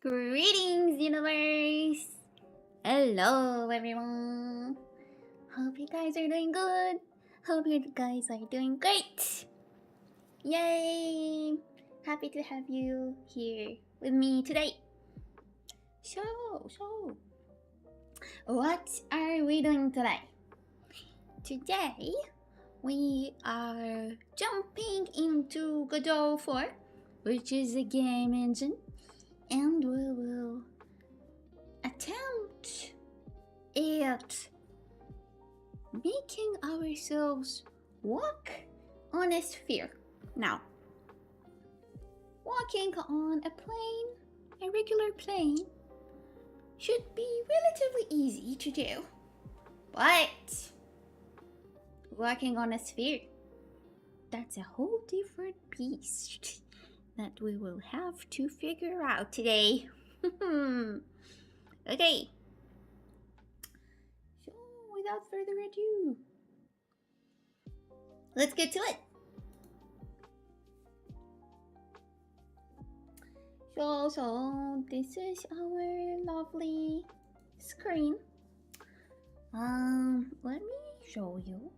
Greetings, universe! Hello, everyone! Hope you guys are doing good. Hope you guys are doing great. Yay! Happy to have you here with me today. So, what are we doing today? Today, we are jumping into Godot 4, which is a game engine, and we will attempt at making ourselves walk on a sphere. Now, walking on a plane, a regular plane, should be relatively easy to do. But walking on a sphere, that's a whole different beast that we will have to figure out today. Okay. So, without further ado, let's get to it. So this is our lovely screen. Let me show you.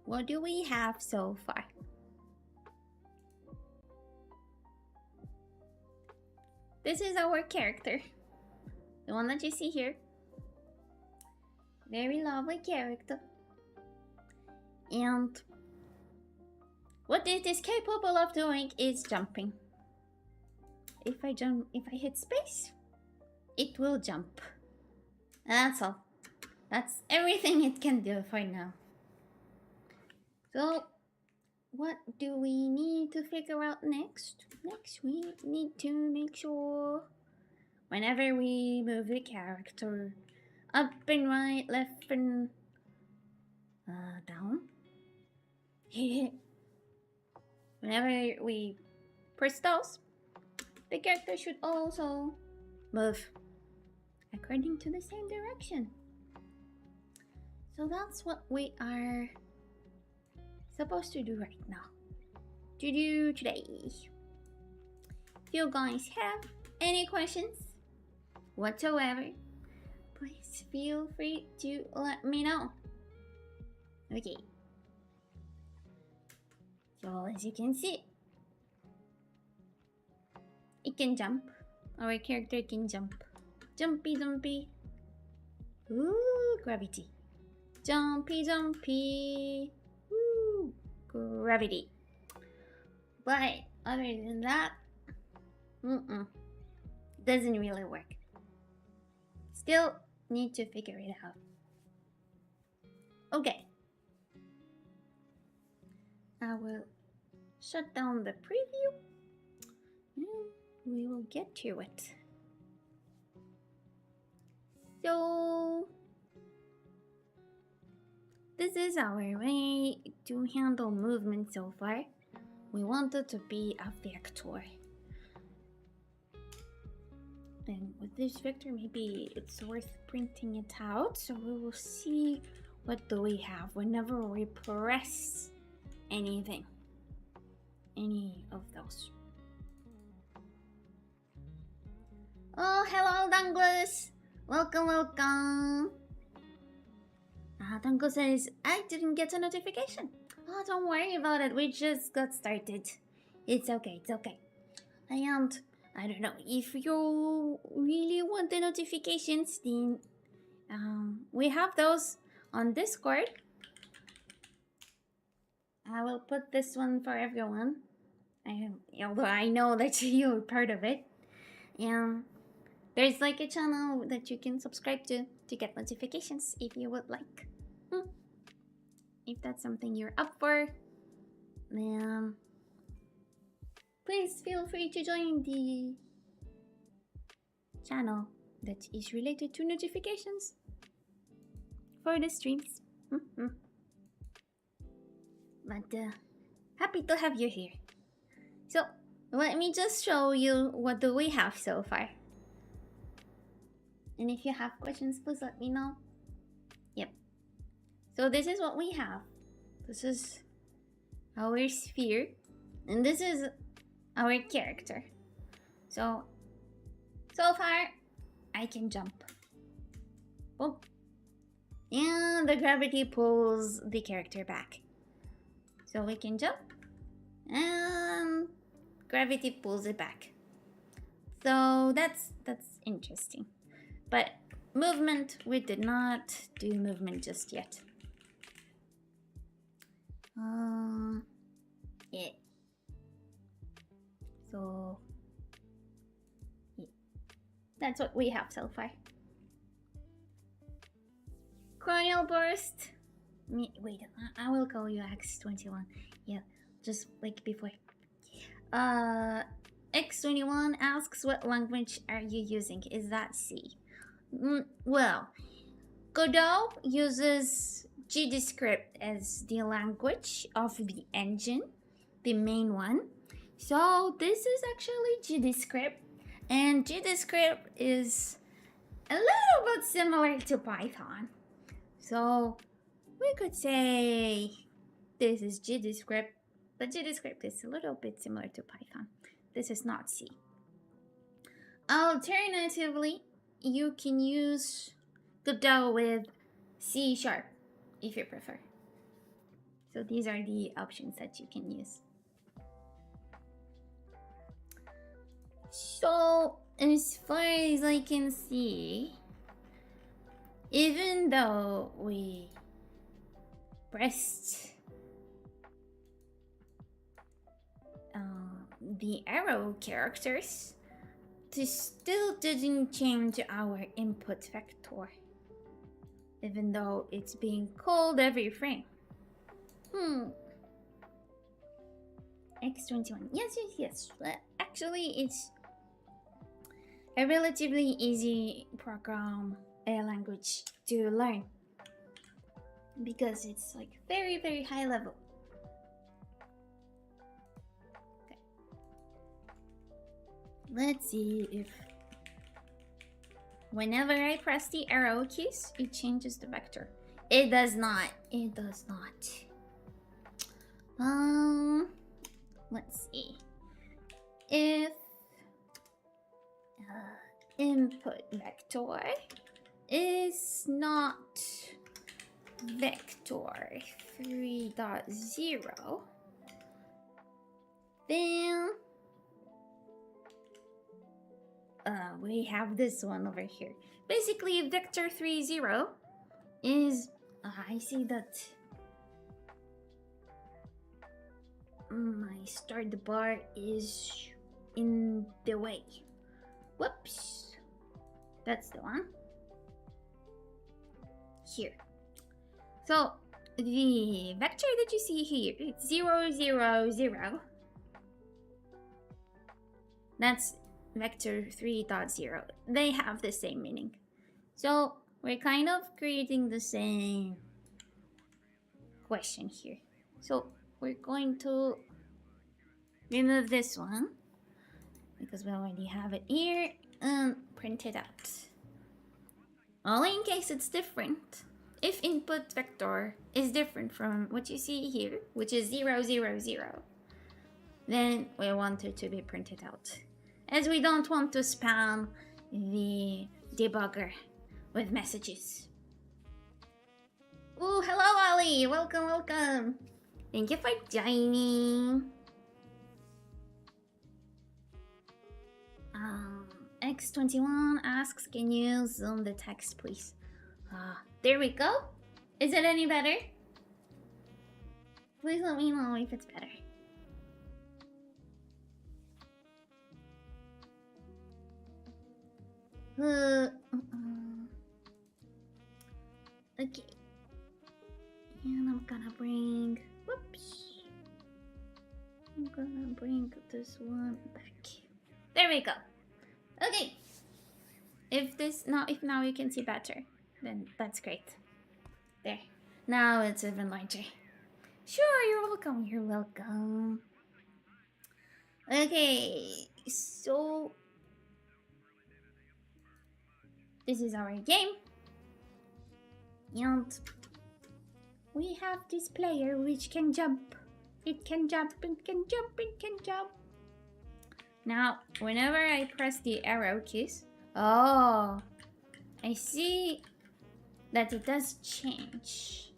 What do we have so far? This is our character, the one that you see here. Very lovely character. And what it is capable of doing is jumping. If I hit space, it will jump. That's all. That's everything it can do for now. So, what do we need to figure out next? Next, we need to make sure whenever we move the character up and right, left and down, whenever we press those, the character should also move according to the same direction. So that's what we are supposed to do right now. To do today. If you guys have any questions whatsoever, please feel free to let me know. Okay. So as you can see, it can jump. Our character can jump. Jumpy, jumpy. Ooh, gravity. Jumpy, jumpy. Ooh, gravity. But other than that, doesn't really work. Still need to figure it out. Okay. I will shut down the preview and we will get to it. So this is our way to handle movement so far. We want it to be a vector. And with this vector, maybe it's worth printing it out, so we will see what do we have whenever we press anything, any of those. Oh, hello, Douglas. Welcome. Dango says, I didn't get a notification. Oh, don't worry about it. We just got started. It's okay. And I don't know, if you really want the notifications, then we have those on Discord. I will put this one for everyone, although I know that you're part of it. And there's like a channel that you can subscribe to get notifications if you would like. If that's something you're up for, then please feel free to join the channel that is related to notifications for the streams. But happy to have you here. So let me just show you what do we have so far. And if you have questions, please let me know. Yep. So this is what we have. This is our sphere. And this is our character. So So far, I can jump. Boom. And the gravity pulls the character back. So we can jump. And gravity pulls it back. So that's interesting. But movement, we did not do movement just yet. Yeah. So yeah. That's what we have so far. Chronal burst. Wait, I will call you X21. Yeah, just like before. X21 asks, what language are you using? Is that C? Well, Godot uses GDScript as the language of the engine, the main one. So this is actually GDScript, and GDScript is a little bit similar to Python. So we could say this is GDScript, but GDScript is a little bit similar to Python. This is not C. Alternatively, you can use Godot with C# if you prefer. So these are the options that you can use. So as far as I can see, even though we pressed the arrow characters, this still didn't change our input vector, even though it's being called every frame. X21. Yes. Actually, it's a relatively easy program language to learn because it's like very, very high level. Okay. Let's see if whenever I press the arrow keys, it changes the vector. It does not. It does not. Let's see. If input vector is not vector 3.0, then we have this one over here. Basically, vector 3.0 is I see that my start bar is in the way. Whoops. That's the one. Here. So the vector that you see here, it's 0, 0, 0. That's vector 3.0. They have the same meaning. So we're kind of creating the same question here. So we're going to remove this one because we already have it here and print it out. Only in case it's different. If input vector is different from what you see here, which is 0, 0, 0, then we want it to be printed out, as we don't want to spam the debugger with messages. Oh, hello Ali, welcome. Thank you for joining. X21 asks, can you zoom the text, please? There we go. Is it any better? Please let me know if it's better. Okay. And I'm gonna bring, I'm gonna bring this one back. There we go. Okay. If now you can see better, then that's great. There. Now it's even larger. Sure, you're welcome. Okay, so this is our game. And we have this player which can jump. It can jump, it can jump, it can jump. Now, whenever I press the arrow keys, oh, I see that it does change.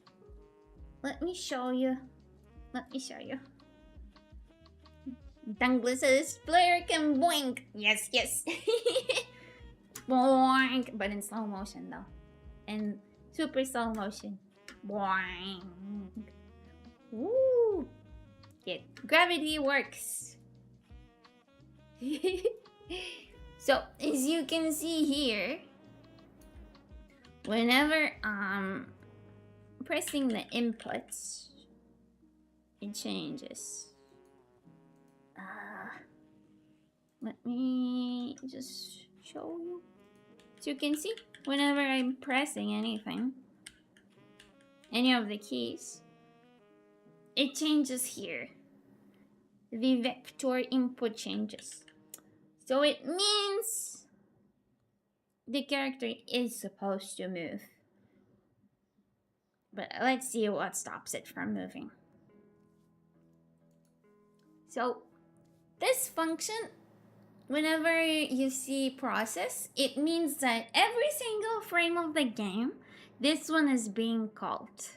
Let me show you. Let me show you. Dangler says, player can boink. Yes, yes. Boink. But in slow motion though. And super slow motion. Boink. Woo. Yeah. Gravity works. So, as you can see here, whenever pressing the inputs, it changes. Let me just show you. So you can see, whenever I'm pressing anything, any of the keys, it changes here. The vector input changes. So it means the character is supposed to move. But let's see what stops it from moving. So this function, whenever you see process, it means that every single frame of the game, this one is being called.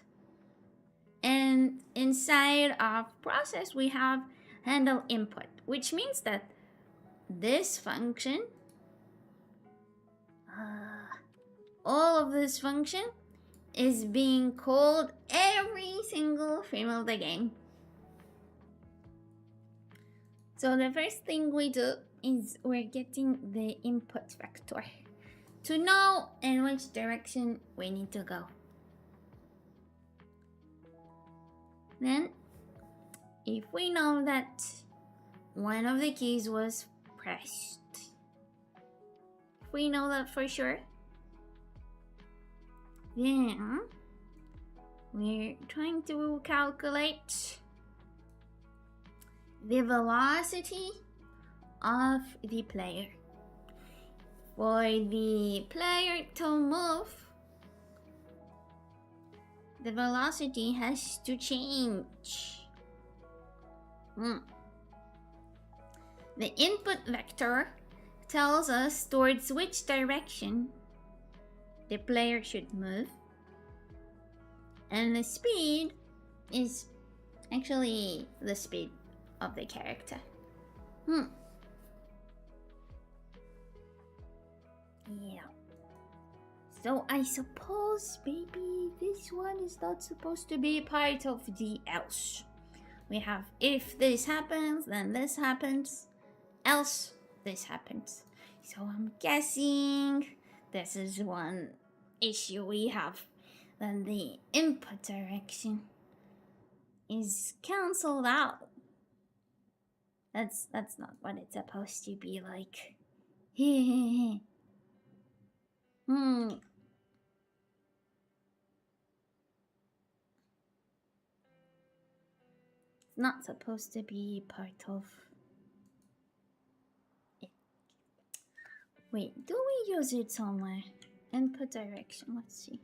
And inside of process, we have handle input, which means that this function, all of this function is being called every single frame of the game. So the first thing we do is we're getting the input vector to know in which direction we need to go. Then, if we know that one of the keys was pressed, if we know that for sure, then we're trying to calculate the velocity of the player. For the player to move, the velocity has to change. The input vector tells us towards which direction the player should move, and the speed is actually the speed of the character. Yeah. So I suppose maybe this one is not supposed to be part of the else. We have if this happens, then this happens, else this happens. So I'm guessing this is one issue we have. Then the input direction is cancelled out. That's not what it's supposed to be like. It's not supposed to be part of it. Wait, do we use it somewhere? Input direction, let's see.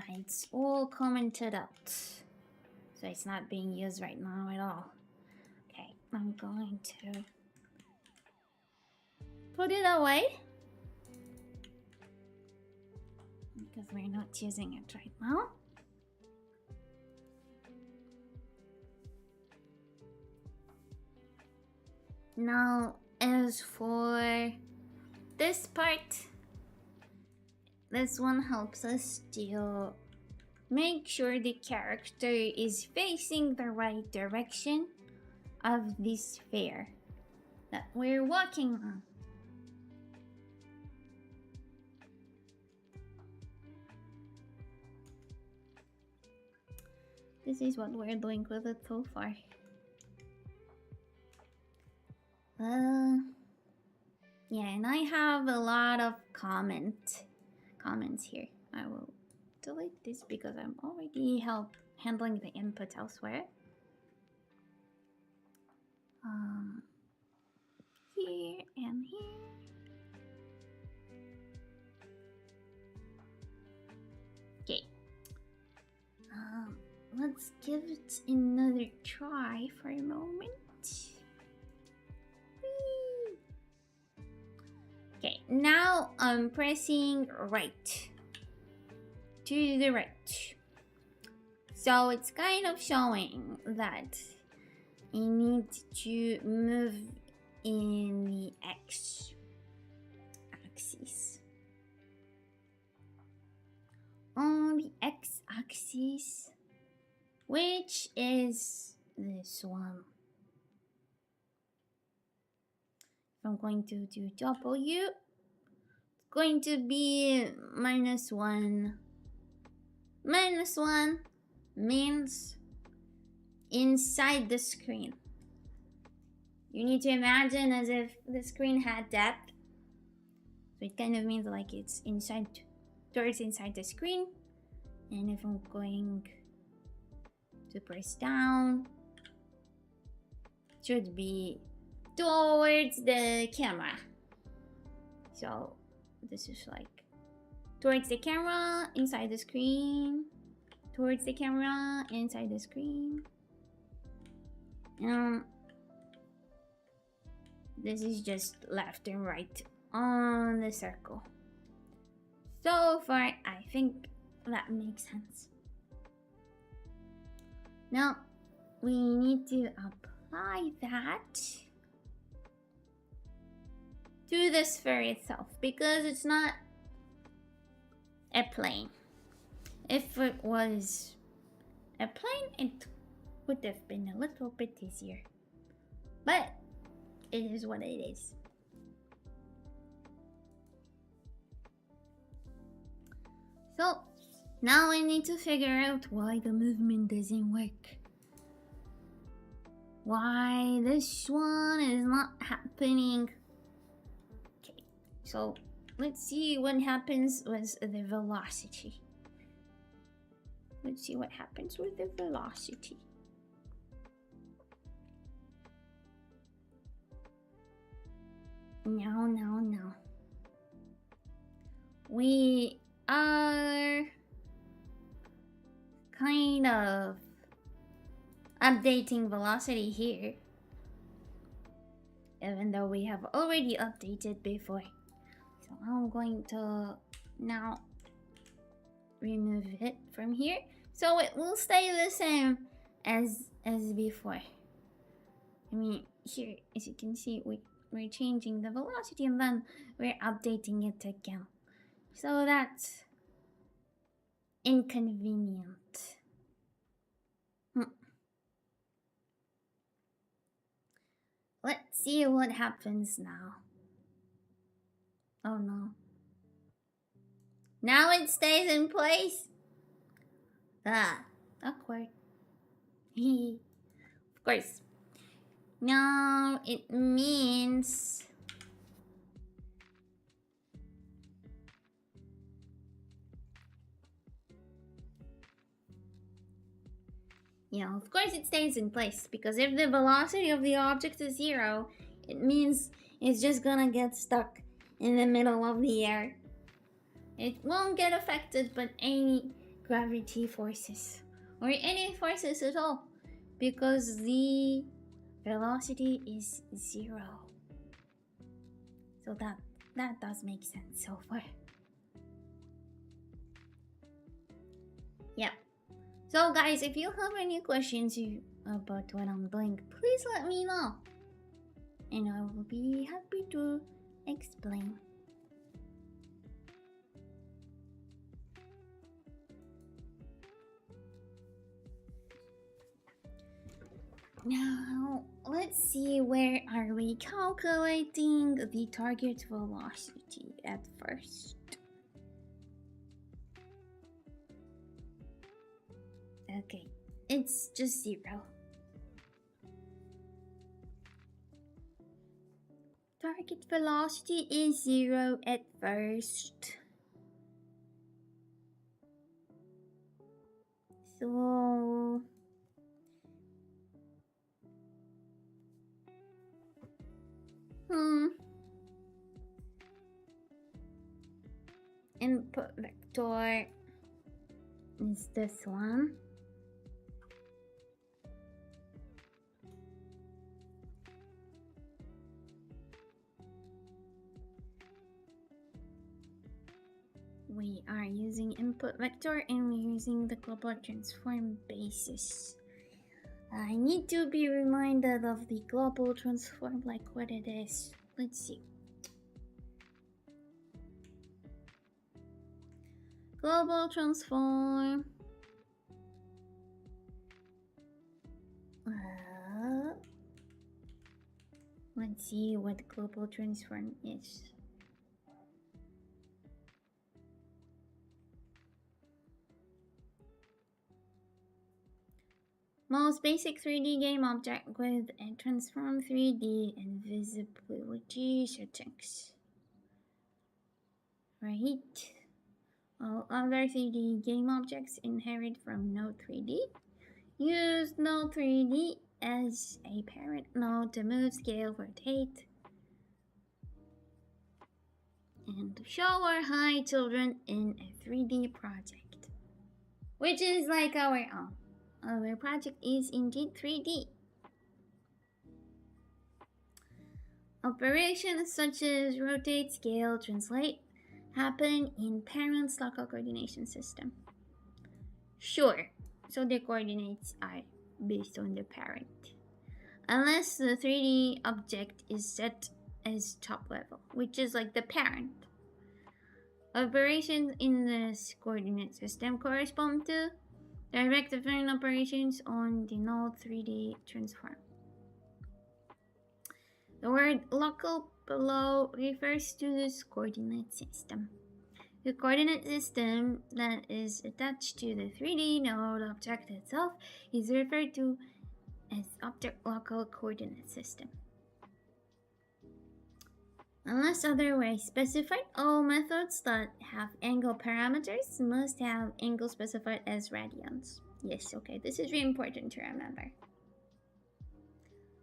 It's all commented out. So it's not being used right now at all. Okay, I'm going to put it away because we're not using it right now. Now, as for this part, this one helps us to make sure the character is facing the right direction of the sphere that we're walking on. This is what we're doing with it so far. Yeah, and I have a lot of comments here. I will delete this because I'm already handling the input elsewhere. Here and here. Okay. Let's give it another try for a moment. now I'm pressing right. To the right. So it's kind of showing that you need to move in the X axis. On the X axis, which is this one. If I'm going to do W, it's going to be -1. -1 means inside the screen. You need to imagine as if the screen had depth. So it kind of means like it's inside, towards inside the screen. And if I'm going to press down, it should be towards the camera. So this is like towards the camera, inside the screen, towards the camera, inside the screen. This is just left and right on the circle. So far, I think that makes sense. Now, we need to apply that to the sphere itself because it's not a plane. If it was a plane, it would have been a little bit easier. But it is what it is. So now I need to figure out why the movement doesn't work. Why this one is not happening. Okay, so let's see what happens with the velocity. Let's see what happens with the velocity. No. We are kind of updating velocity here, even though we have already updated before. So I'm going to now remove it from here, so it will stay the same as before. I mean, here, as you can see, we're changing the velocity and then we're updating it again. So that's inconvenient. Let's see what happens now. Oh no. Now it stays in place. Awkward. Of course. Now it means of course it stays in place, because if the velocity of the object is 0, it means it's just gonna get stuck in the middle of the air. It won't get affected by any gravity forces or any forces at all, because the velocity is 0. So that does make sense so far. Yeah. So guys, if you have any questions about what I'm doing, please let me know, and I will be happy to explain. Now, let's see, where are we calculating the target velocity at first? Okay, it's just 0. Target velocity is 0 at first. So input vector is this one. we are using input vector and we're using the global transform basis. I need to be reminded of the global transform, like what it is. Let's see. Global transform. Let's see what global transform is. Most basic 3D game object with a transform 3D and visibility settings. Right. All other 3D game objects inherit from Node 3D. Use Node 3D as a parent node to move, scale, rotate, and show or hide children in a 3D project. Which is like our own. Our project is indeed 3D. Operations such as rotate, scale, translate happen in parent's local coordination system. Sure, so the coordinates are based on the parent. Unless the 3D object is set as top level, which is like the parent. Operations in this coordinate system correspond to direct different operations on the node 3D transform. The word local below refers to this coordinate system. The coordinate system that is attached to the 3D node object itself is referred to as object local coordinate system. Unless otherwise specified, all methods that have angle parameters must have angle specified as radians. Yes, okay, this is really important to remember.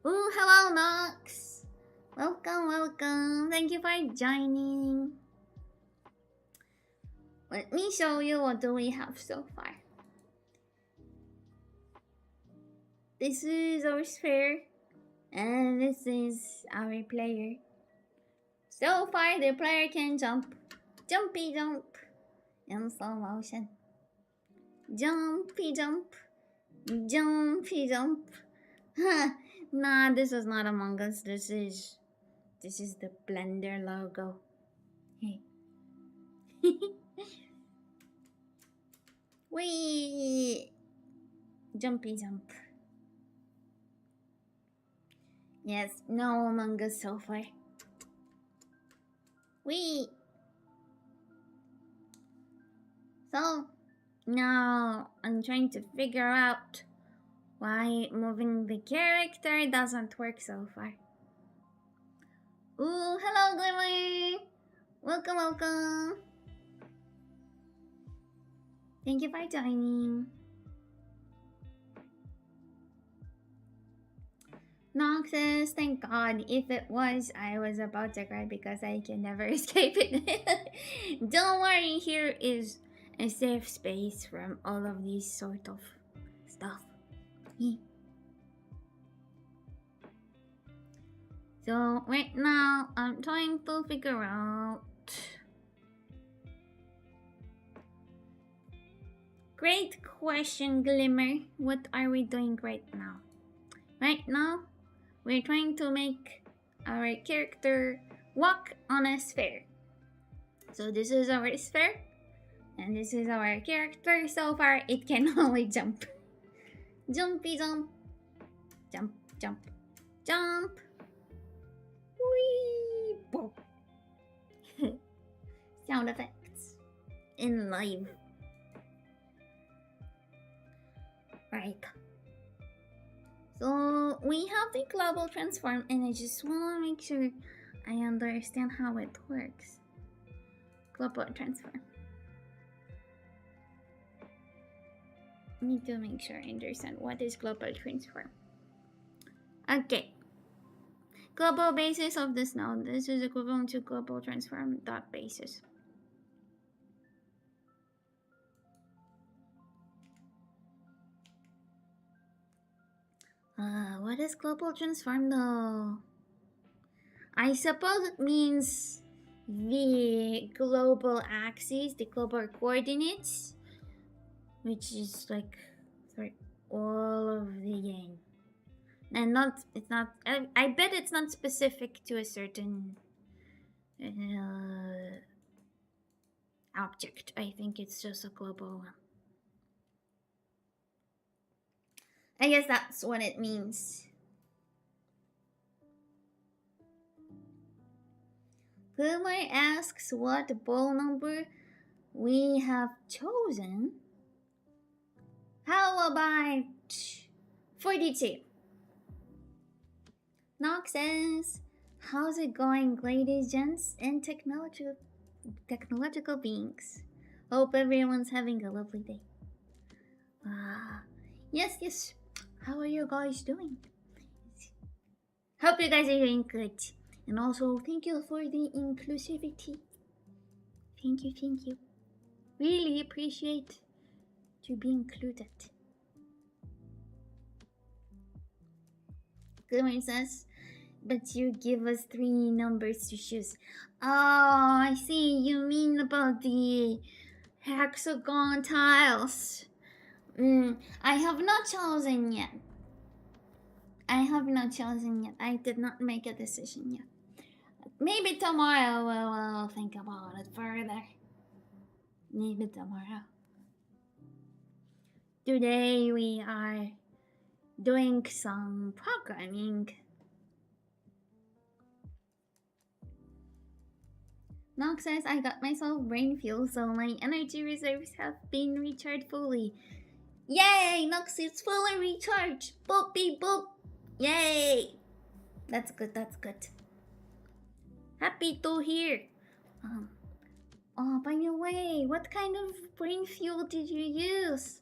Ooh, hello Nox! Welcome, welcome. Thank you for joining. Let me show you what do we have so far. This is our sphere, and this is our player. So far, the player can jump, jumpy jump, in slow motion. Jumpy jump, jumpy jump. Nah, this is not Among Us. This is the Blender logo. Hey. Wee! Jumpy jump. Yes, no Among Us so far. Wee! So, now I'm trying to figure out why moving the character doesn't work so far. Ooh, hello Glimmer! Welcome, welcome! Thank you for joining. Nox says, thank God. If it was, I was about to cry because I can never escape it. Don't worry, here is a safe space from all of these sort of stuff. So right now, I'm trying to figure out. Great question, Glimmer. What are we doing right now? Right now, we're trying to make our character walk on a sphere. So this is our sphere, and this is our character. So far, it can only jump. Jumpy jump. Jump, jump, jump. Whee! Boom. Sound effects in live. Right. So we have the global transform, and I just want to make sure I understand how it works. Global transform. I need to make sure I understand what is global transform. Okay. Global basis of this node. This is equivalent to global transform dot basis. What is global transform though? I suppose it means the global axis, the global coordinates, which is like for all of the game. And it's not, I bet it's not specific to a certain object. I think it's just a global one. I guess that's what it means. Gilmore asks what ball number we have chosen. How about 42? Knox says, how's it going, ladies, gents, and technological beings? Hope everyone's having a lovely day. Yes. How are you guys doing? Hope you guys are doing good. And also, thank you for the inclusivity. Thank you. Really appreciate to be included. Glimmer says, but you give us 3 numbers to choose. Oh, I see. You mean about the hexagon tiles. I have not chosen yet. I did not make a decision yet. Maybe tomorrow we'll think about it further. Maybe tomorrow. Today we are doing some programming. Nox says, I got myself brain fuel, so my energy reserves have been recharged fully. Yay! Nox is fully recharged. Boop beep boop. Yay! That's good. Happy to hear. Oh, by the way, what kind of brain fuel did you use?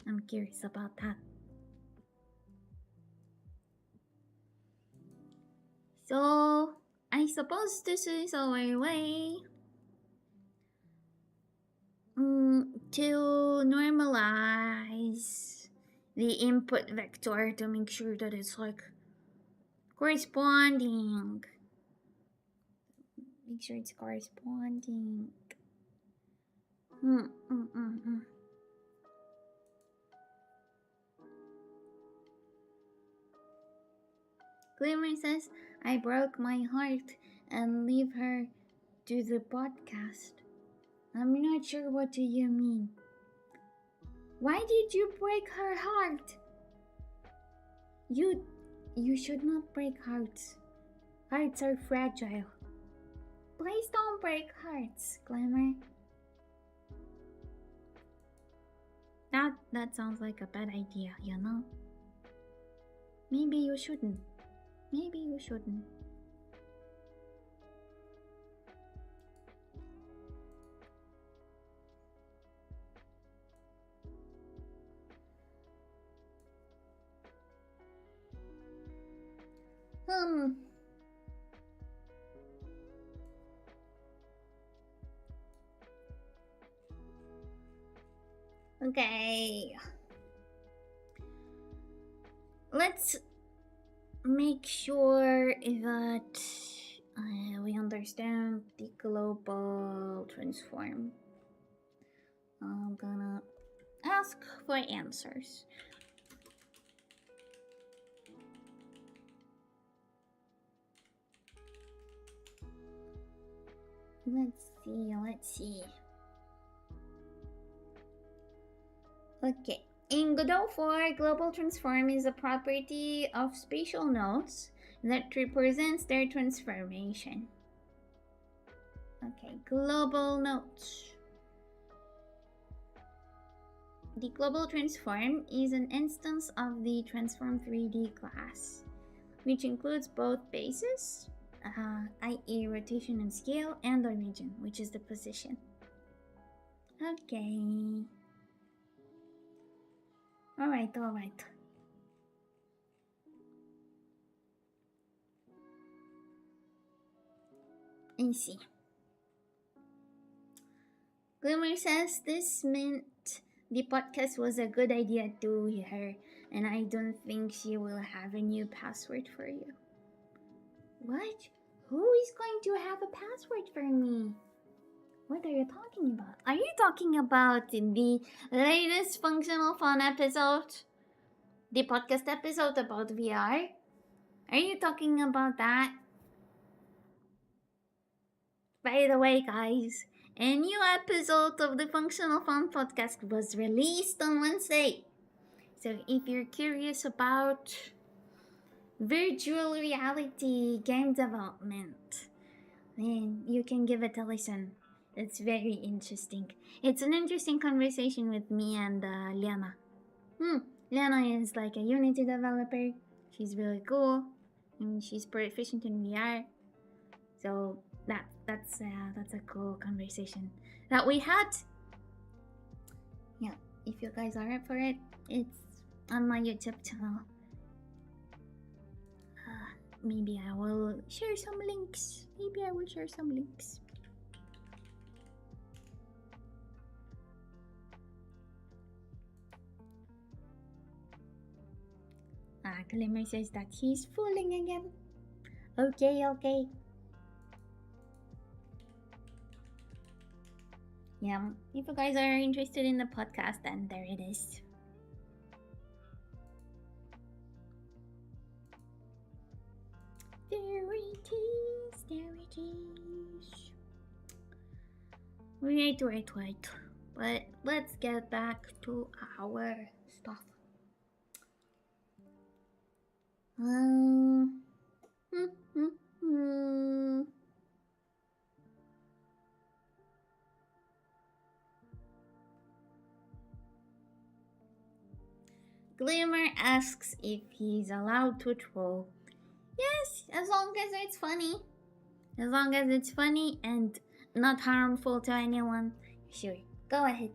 I'm curious about that. So, I suppose this is our way to normalize the input vector to make sure that it's like corresponding. Make sure it's corresponding. Glimmer says, I broke my heart and leave her to the podcast. I'm not sure what do you mean. Why did you break her heart? You should not break hearts. Hearts are fragile. Please don't break hearts, Glimmer. That sounds like a bad idea, you know? Maybe you shouldn't. Okay. Let's make sure that we understand the global transform. I'm gonna ask for answers. Let's see. Okay. In Godot 4, global transform is a property of spatial nodes that represents their transformation. Okay, global nodes. The global transform is an instance of the transform 3D class, which includes both bases, i.e. rotation and scale, and origin, which is the position. Okay. Alright. I see. Glimmer says this meant the podcast was a good idea to her, and I don't think she will have a new password for you. What? Who is going to have a password for me? What are you talking about? Are you talking about the latest Functional Fun episode? The podcast episode about VR? Are you talking about that? By the way, guys, a new episode of the Functional Fun podcast was released on Wednesday. So if you're curious about virtual reality game development, then you can give it a listen. It's very interesting. It's an interesting conversation with me and Liana. Liana is like a Unity developer. She's really cool. And she's proficient in VR. So that's a cool conversation that we had. Yeah, if you guys are up for it, it's on my YouTube channel. Maybe I will share some links. Glimmer says that he's fooling again. Okay. Yeah, if you guys are interested in the podcast, then there it is. There it is. Wait. But let's get back to our stuff. Glimmer asks if he's allowed to troll. Yes, as long as it's funny. As long as it's funny and not harmful to anyone. Sure, go ahead.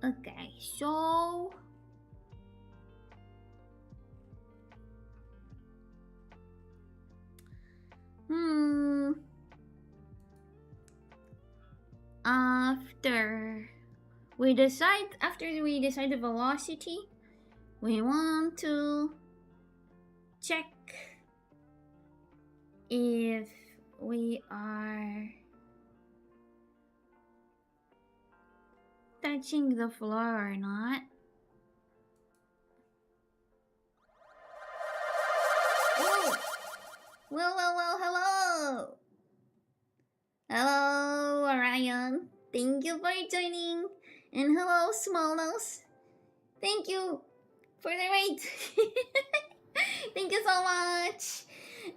Okay, so... After we decide the velocity, we want to check if we are touching the floor or not. Well, hello! Hello, Orion. Thank you for joining. And hello, Small Nose. Thank you for the raid. Thank you so much.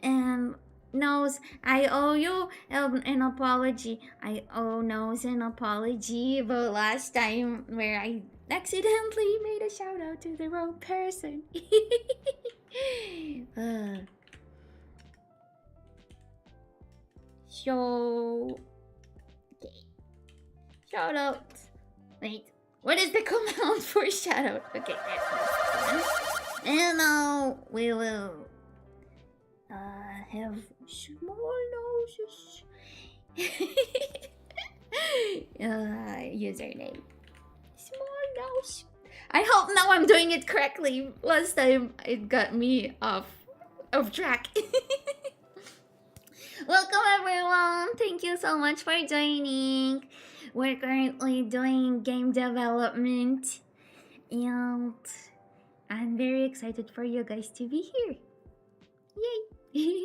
And Nose, I owe you an apology. I owe Nose an apology about last time where I accidentally made a shout out to the wrong person. So, okay. Shout out. Wait, what is the command for shout out? Okay, that's one. And now we will have small noses. Username. Small nose. I hope now I'm doing it correctly. Last time it got me off track. Welcome everyone! Thank you so much for joining. We're currently doing game development and I'm very excited for you guys to be here. Yay!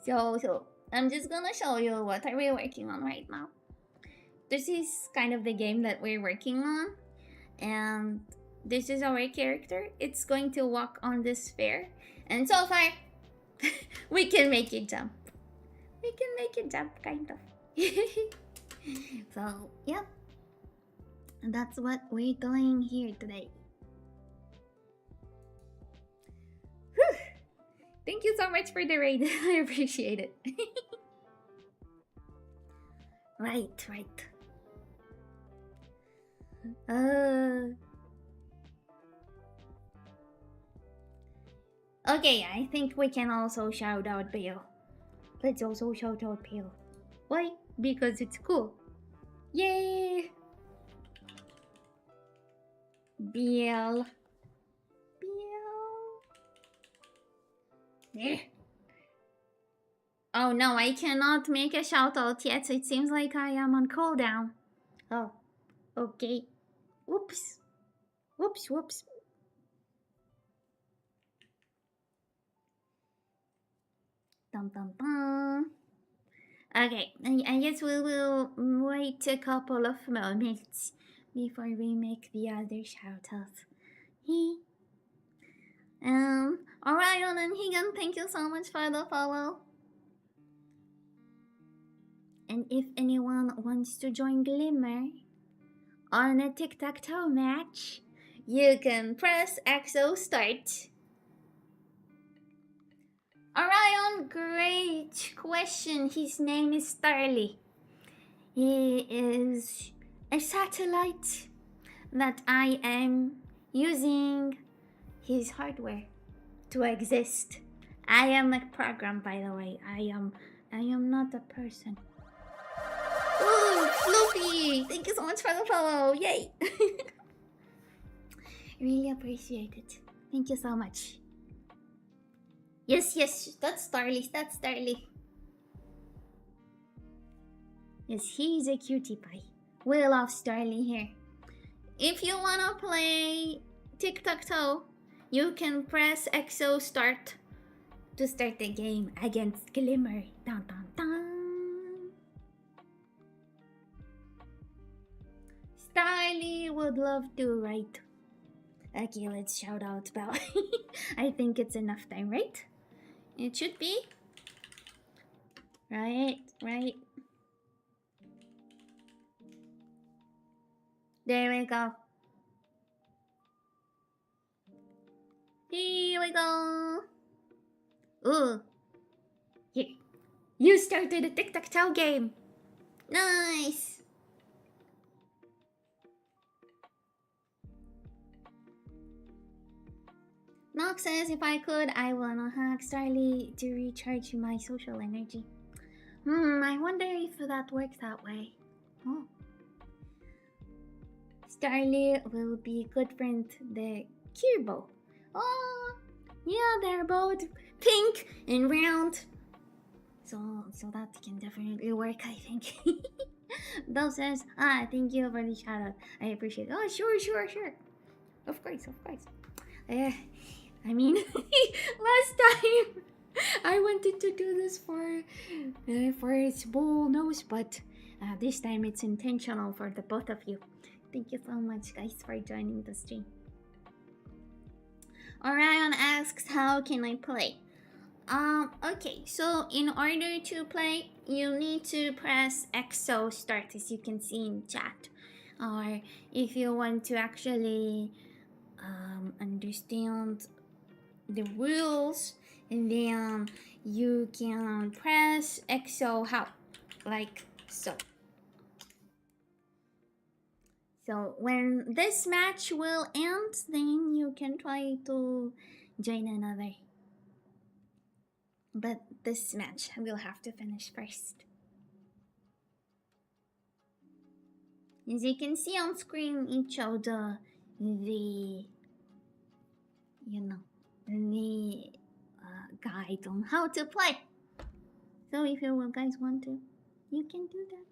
So I'm just gonna show you what are we working on right now. This is kind of the game that we're working on, and this is our character. It's going to walk on this sphere, and so far we can make it jump. Kind of. So, yeah. That's what we're doing here today. Whew. Thank you so much for the raid. I appreciate it. Right. Okay, I think we can also shout out Bill. Let's also shout out Bill. Why? Because it's cool. Yay! Bill. Bill. Eh. Oh no, I cannot make a shout out yet. It seems like I am on cooldown. Oh, okay. Whoops. Whoops, whoops. Dum dum dum. Okay, I guess we will wait a couple of moments before we make the other shout out. Orion and Higan, thank you so much for the follow. And if anyone wants to join Glimmer on a tic-tac-toe match, you can press XO start. Orion, great question. His name is Starly. He is a satellite that I am using his hardware to exist. I am a program, by the way. I am not a person. Ooh, Floopy! Thank you so much for the follow. Yay! Really appreciate it. Thank you so much. Yes, that's Starly. That's Starly. Yes, he's a cutie pie. We love Starly here. If you wanna play tic-tac-toe, you can press XO start to start the game against Glimmer. Dun dun dun. Starly would love to, right? Okay, let's shout out Bell. I think it's enough time, right? It should be. Right. There we go. Here we go. Ooh. Here. You started a tic-tac-toe game. Nice. Nox says if I could, I wanna hack Starly to recharge my social energy. I wonder if that works that way. Oh. Starly will be good friend the Kirbo. Oh, yeah, they're both pink and round. So that can definitely work, I think. Belle says, thank you for the shout out. I appreciate it. Oh, sure. Of course. I mean, last time I wanted to do this for its bull nose, but this time it's intentional for the both of you. Thank you so much, guys, for joining the stream. Orion asks, how can I play? Okay, so in order to play, you need to press XO start, as you can see in chat. Or if you want to actually understand the rules, then you can press XO like so. So when this match will end, then you can try to join another. But this match will have to finish first. As you can see on screen, each of the guide on how to play. So if you guys want to, you can do that.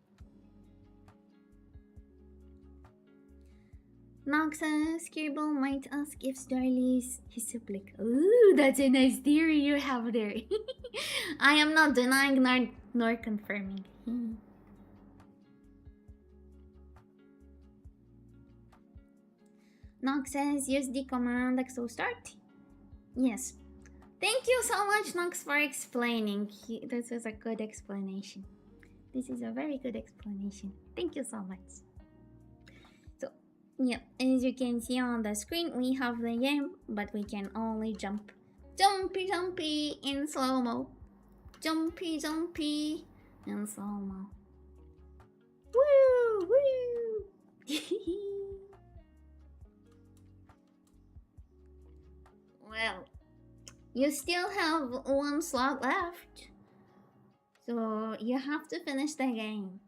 Noxa Skirble might ask if Starly is his sibling. Ooh, that's a nice theory you have there. I am not denying nor confirming. Nox says use the command XO start. Yes. Thank you so much, Nox, for explaining. This is a good explanation. This is a very good explanation. Thank you so much. Yeah, as you can see on the screen, we have the game, but we can only jump. Jumpy in slow-mo. Jumpy in slow-mo. Woo! Well, you still have one slot left. So you have to finish the game.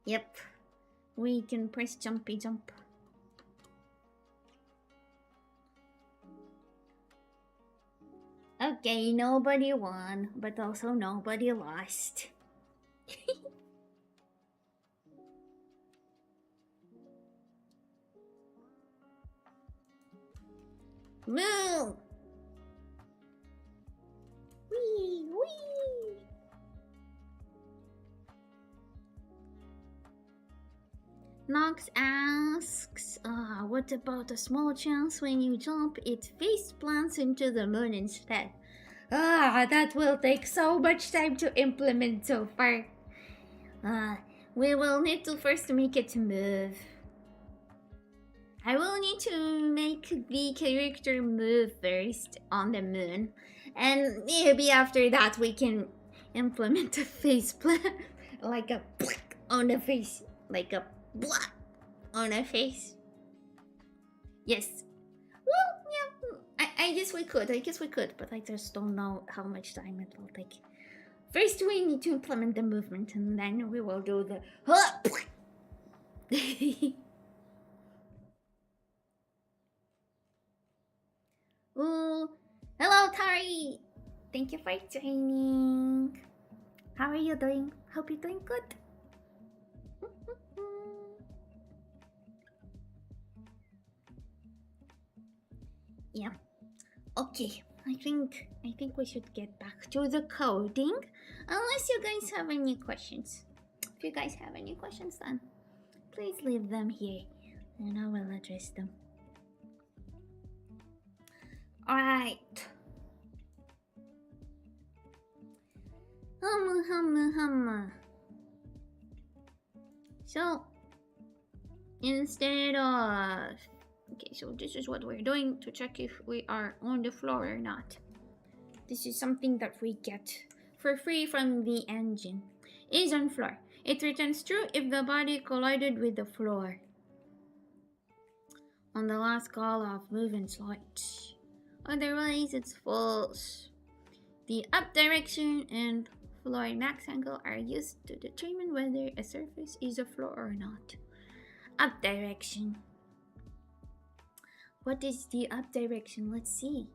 Yep. We can press jumpy jump. Okay, nobody won, but also nobody lost. Move! Wee! Wee! Nox asks, what about a small chance when you jump, it face plants into the moon instead? That will take so much time to implement so far. We will need to first make it move. I will need to make the character move first on the moon. And maybe after that we can implement a face plant. Like a on the face. Like a on a face. Yes. Well, yeah. I guess we could. But I just don't know how much time it will take. First we need to implement the movement and then we will do the Ooh, hello Tari! Thank you for joining. How are you doing? Hope you're doing good. Yeah. Okay. I think we should get back to the coding. Unless you guys have any questions. If you guys have any questions then please leave them here and I will address them. Alright. So, instead of... Okay, so this is what we're doing to check if we are on the floor or not. This is something that we get for free from the engine. Is on floor. It returns true if the body collided with the floor. On the last call of movement slot. Otherwise, it's false. The up direction and floor max angle are used to determine whether a surface is a floor or not. Up direction. What is the up direction? Let's see.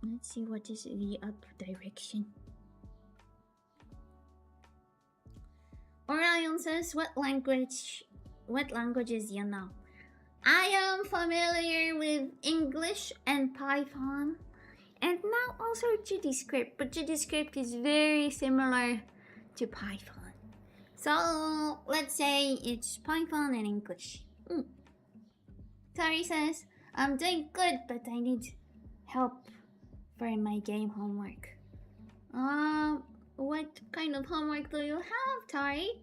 Let's see what is the up direction. Orion says, what languages you know? I am familiar with English and Python, and now also GDScript, but GDScript is very similar to Python. So let's say it's Python and English. Tari says, I'm doing good, but I need help for my game homework. What kind of homework do you have, Tari?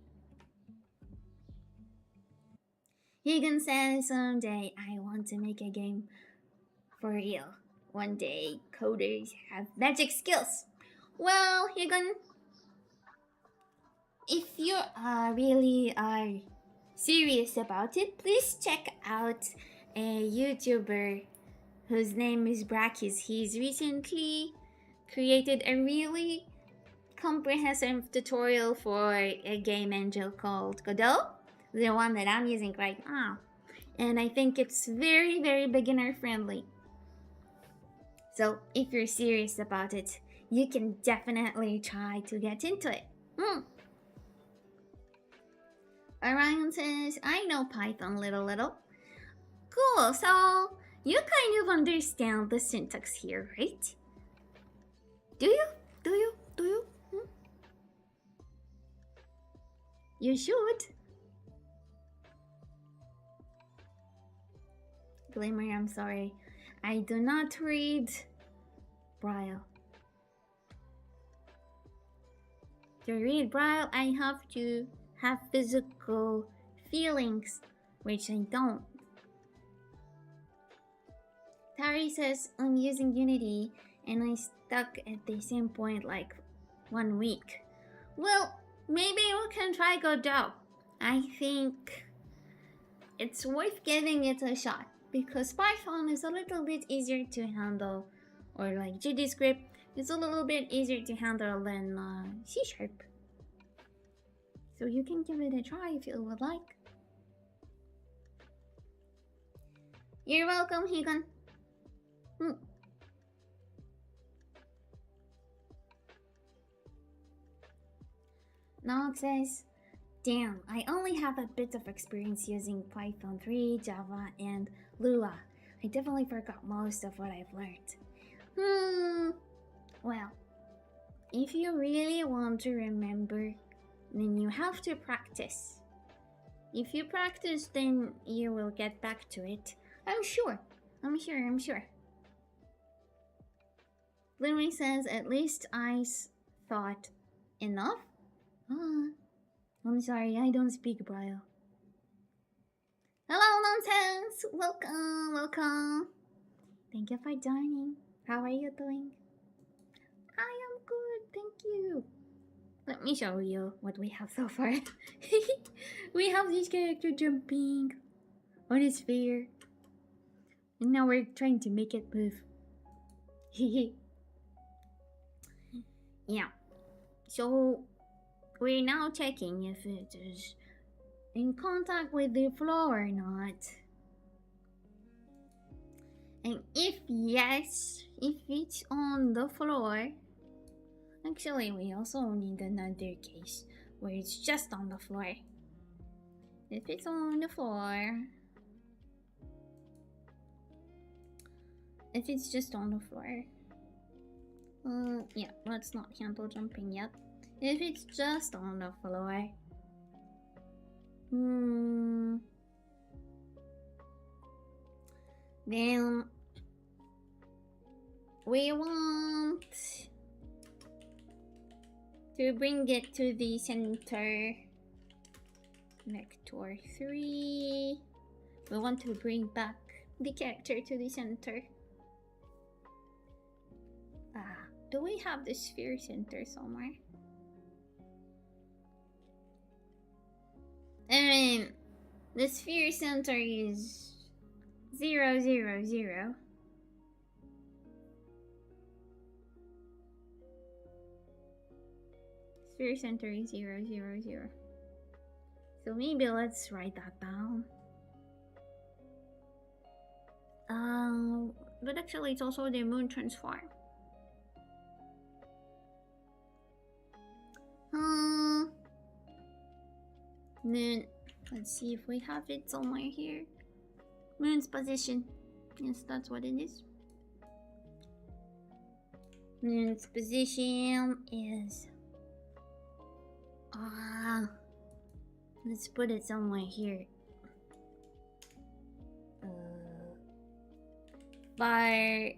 Higgin says, someday I want to make a game for real. One day, coders have magic skills. Well, Higgin, if you really are serious about it, please check out a YouTuber whose name is Brakis. He's recently created a really comprehensive tutorial for a game engine called Godot, the one that I'm using right now. And I think it's very, very beginner friendly. So if you're serious about it, you can definitely try to get into it. Orion says, I know Python little. Cool, so you kind of understand the syntax here, right? Do you? You should. Glimmer, I'm sorry. I do not read Braille. To read Braille, I have to have physical feelings, which I don't. Tari says, I'm using Unity and I stuck at the same point like 1 week. Well, maybe we can try Godot. I think it's worth giving it a shot because Python is a little bit easier to handle, or like GDScript is a little bit easier to handle than C#. So you can give it a try if you would like. You're welcome, Higan. Nog says, damn, I only have a bit of experience using Python 3, Java, and Lua. I definitely forgot most of what I've learned. Well, if you really want to remember, then you have to practice. If you practice, then you will get back to it. I'm sure. Louis says, at least I thought enough. I'm sorry, I don't speak Braille. Hello, Nonsense! Welcome. Thank you for joining. How are you doing? I am good, thank you. Let me show you what we have so far. We have this character jumping on a sphere. And now we're trying to make it move. Yeah. So we're now checking if it is in contact with the floor or not. And if yes, if it's on the floor, actually we also need another case where it's just on the floor. If it's on the floor, if it's just on the floor, yeah, let's not handle jumping yet. If it's just on the floor, then we want to bring it to the center. Vector 3. We want to bring back the character to the center. Do we have the sphere center somewhere? I mean, the sphere center is 0, 0, 0. Sphere center is 0, 0, 0. So maybe let's write that down. But actually it's also the moon transform. Moon. Let's see if we have it somewhere here. Moon's position. Yes, that's what it is. Moon's position is... let's put it somewhere here. By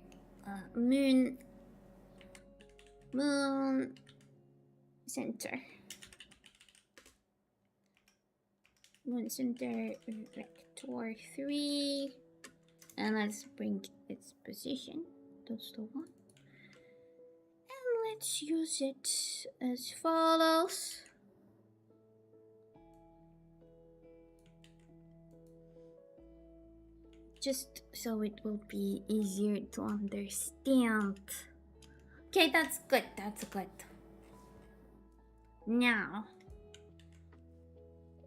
moon center. Moon center vector 3. And let's bring its position. That's the one. And let's use it as follows. Just so it will be easier to understand. Okay, that's good, that's good. Now,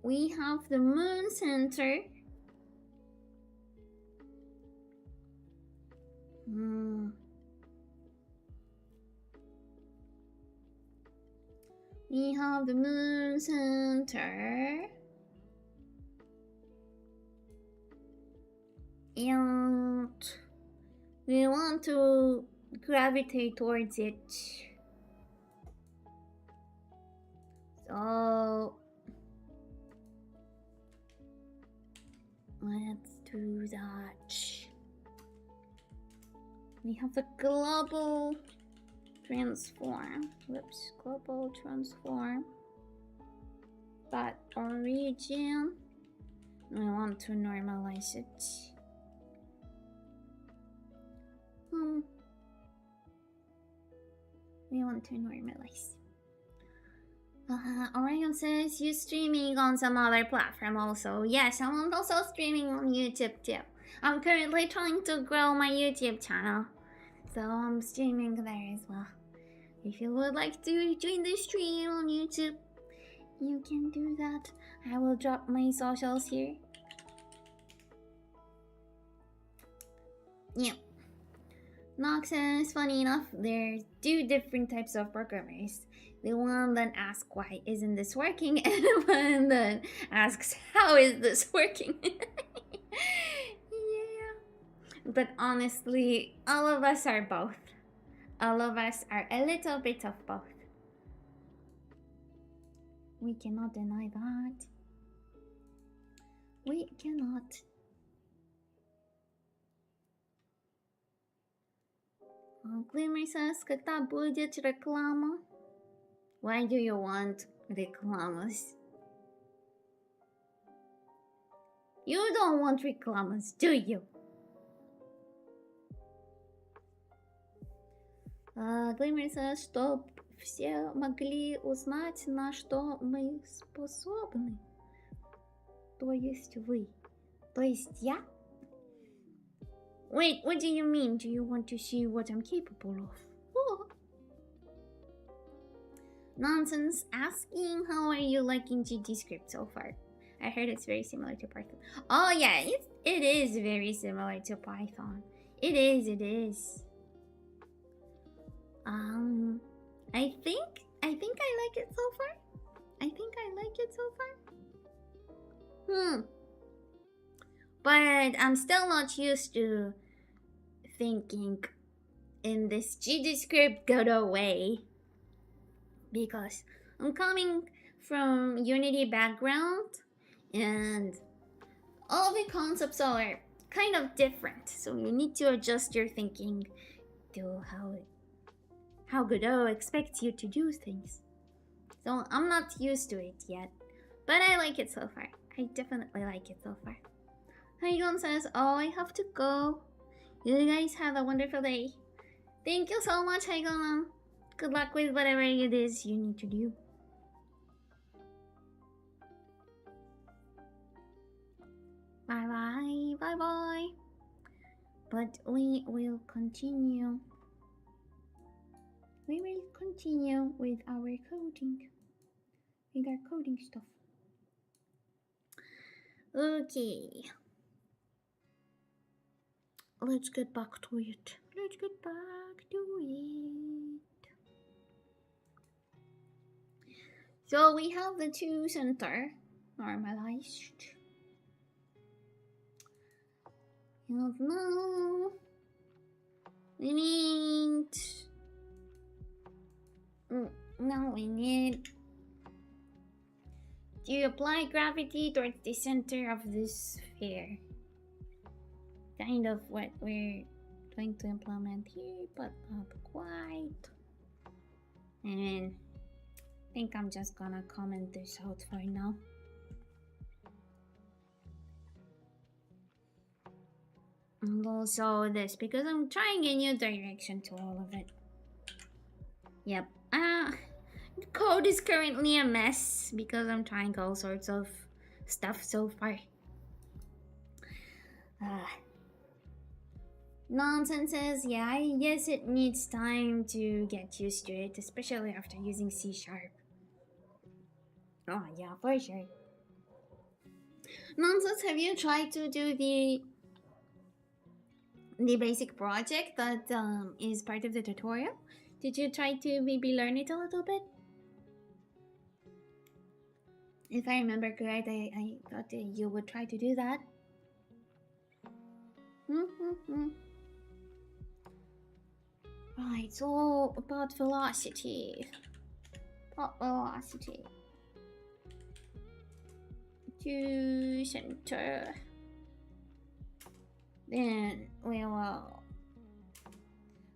we have the moon center. We have the moon center. And we want to gravitate towards it. So let's do that. We have the global transform. Whoops, global transform. That origin. We want to normalize it. We want to normalize. Orion says you're streaming on some other platform also. Yes, I'm also streaming on YouTube too. I'm currently trying to grow my YouTube channel, so I'm streaming there as well. If you would like to join the stream on YouTube, You can do that. I will drop my socials here. Yeah. Nox says, funny enough, there's two different types of programmers. The one that asks why isn't this working, and the one that asks how is this working. Yeah. But honestly, all of us are both. All of us are a little bit of both. We cannot deny that. We cannot. Glimmer says, когда будет реклама? Why do you want reclamas? You don't want reclamas, do you? Glimmer says, чтоб все могли узнать, на что мы способны. То есть вы. То есть я? Wait, what do you mean? Do you want to see what I'm capable of? Oh. Nonsense asking, how are you liking GDScript so far? I heard it's very similar to Python. Oh yeah, it is very similar to Python. It is. I think I like it so far. But I'm still not used to thinking in this GDScript godot way, because I'm coming from Unity background and all the concepts are kind of different, so you need to adjust your thinking to how Godot expects you to do things. So I'm not used to it yet, but I like it so far. I definitely like it so far. Haigon says, oh, I have to go. You guys have a wonderful day. Thank you so much, Haigon. Good luck with whatever it is you need to do. Bye. But we will continue. We will continue with our coding. With our coding stuff. Okay. Let's get back to it. So we have the two center normalized. And now we need to apply gravity towards the center of this sphere. Kind of what we're going to implement here, but not quite. And I think I'm just gonna comment this out for now. And also this, because I'm trying a new direction to all of it. Yep. The code is currently a mess because I'm trying all sorts of stuff so far. Nonsense says, yeah, I guess it needs time to get used to it, especially after using C#. Oh yeah, for sure. Nonsense, have you tried to do the basic project that is part of the tutorial? Did you try to maybe learn it a little bit? If I remember correct, I thought that you would try to do that. Right, so about velocity. To center. Then we will...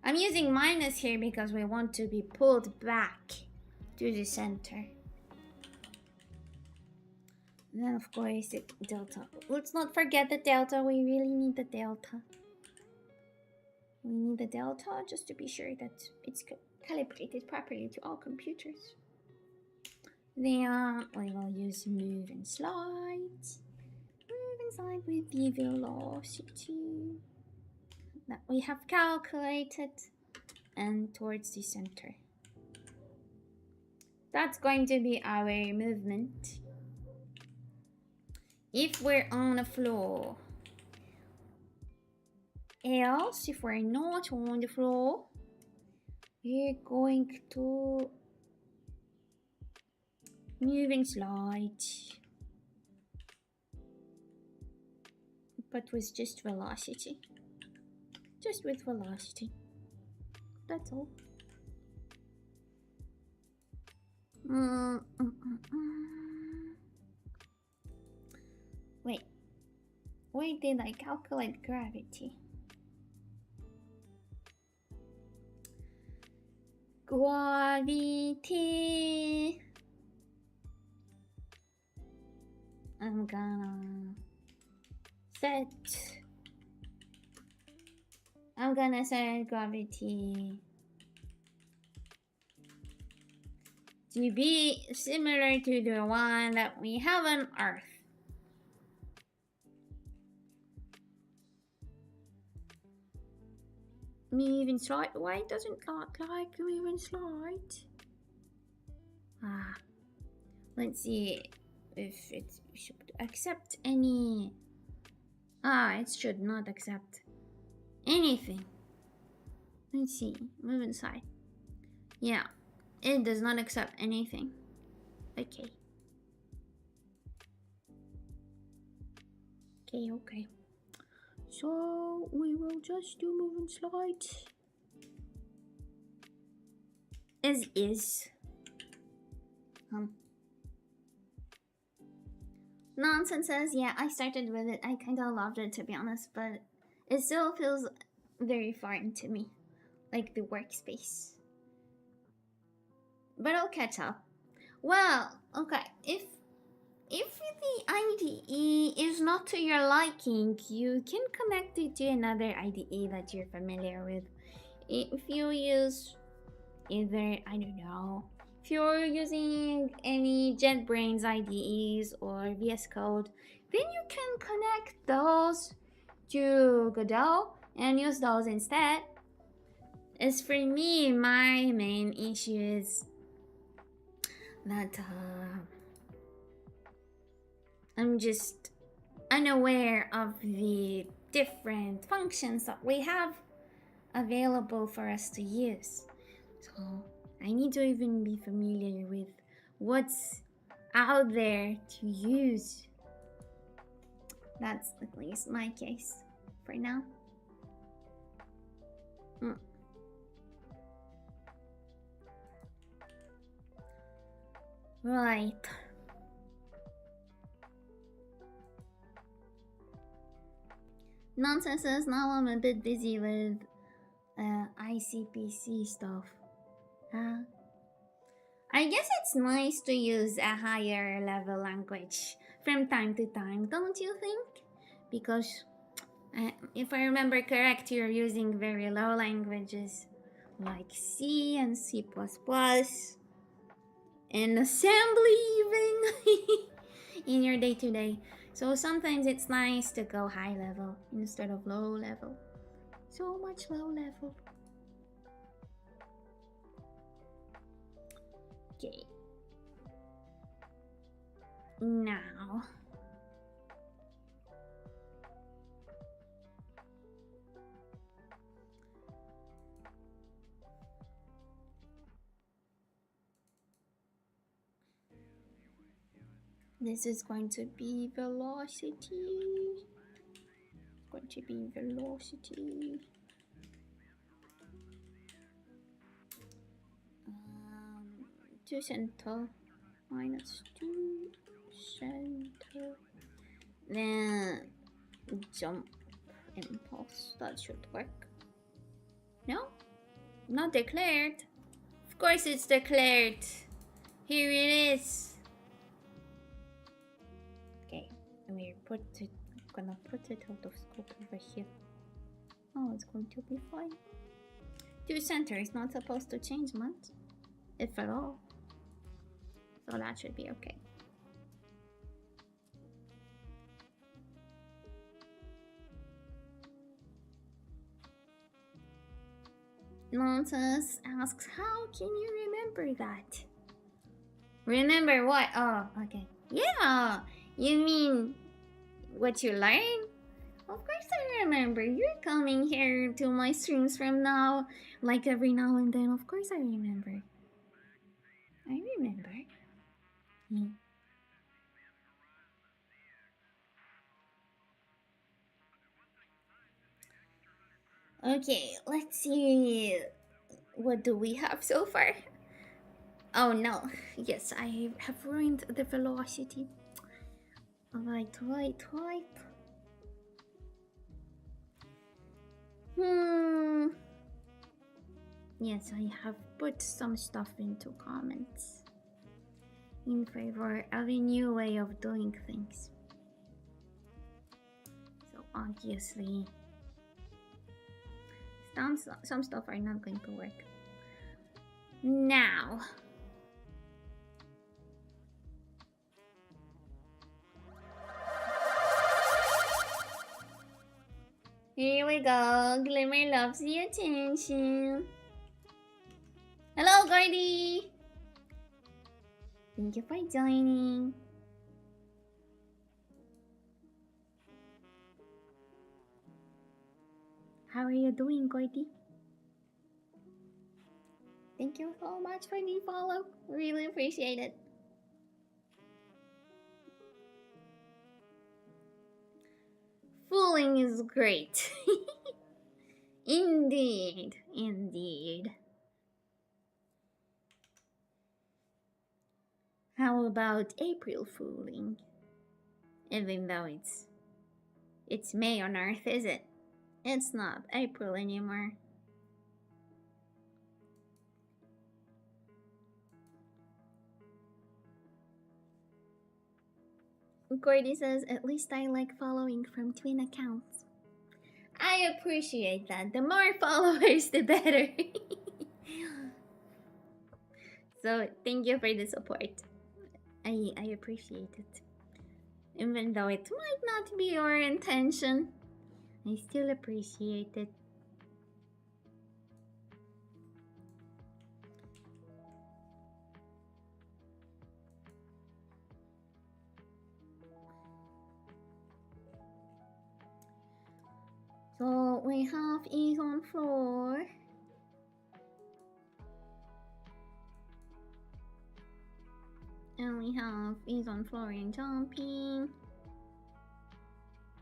I'm using minus here because we want to be pulled back to the center. And then of course the delta. Let's not forget the delta. We really need the delta. We need the delta just to be sure that it's calibrated properly to all computers. Then we will use move and slide. Move and slide with the velocity that we have calculated and towards the center. That's going to be our movement. If we're on the floor. Else, if we're not on the floor, we're going to move and slide. But with just velocity. Just with velocity. That's all. Wait. Where did I calculate gravity? Gravity. I'm gonna set gravity to be similar to the one that we have on Earth. Move and slide. Why it doesn't look like move and slide? Let's see if it should accept any. It should not accept anything. Let's see. Move inside. Yeah, it does not accept anything. Okay. Okay. So we will just do move and slide. As is. Nonsense says, yeah, I started with it. I kind of loved it, to be honest, but it still feels very foreign to me, like the workspace. But I'll catch up. Well, okay, if the IDE is not to your liking, you can connect it to another IDE that you're familiar with. If you use either, I don't know, if you're using any JetBrains IDEs or VS Code, then you can connect those to Godot and use those instead. As for me, my main issue is that I'm just unaware of the different functions that we have available for us to use. So I need to even be familiar with what's out there to use. That's at least my case for now. Right. Nonsense says now I'm a bit busy with ICPC stuff. I guess it's nice to use a higher level language from time to time, don't you think? Because if I remember correct, you're using very low languages like C and C++ and assembly even in your day-to-day. So sometimes it's nice to go high level instead of low level. So much low level. Okay. Now. This is going to be velocity. It's going to be velocity. To center minus 2 center. Then jump impulse. That should work. No? Not declared. Of course it's declared. Here it is. We're gonna put it out of scope over here. Oh, it's going to be fine. To center is not supposed to change much, if at all. So that should be okay. Nonsense asks, how can you remember that? Remember what? Oh, okay. Yeah, you mean what you learn? Of course I remember. You're coming here to my streams from now, like every now and then. Of course I remember. I remember. Hmm. Okay, let's see. What do we have so far? Oh no. Yes, I have ruined the velocity. Right. Hmm. Yes, I have put some stuff into comments in favor of a new way of doing things. So obviously, some stuff are not going to work. Now, here we go. Glimmer loves the attention. Hello, Gordy. Thank you for joining. How are you doing, Gordy? Thank you so much for the follow. Really appreciate it. Fooling is great. Indeed, indeed. How about April Fooling? Even though it's May on Earth, is it? It's not April anymore. Gordy says, at least I like following from twin accounts. I appreciate that. The more followers, the better. So, thank you for the support. I appreciate it. Even though it might not be your intention, I still appreciate it. So we have Ease on floor. And we have Ease on floor and jumping.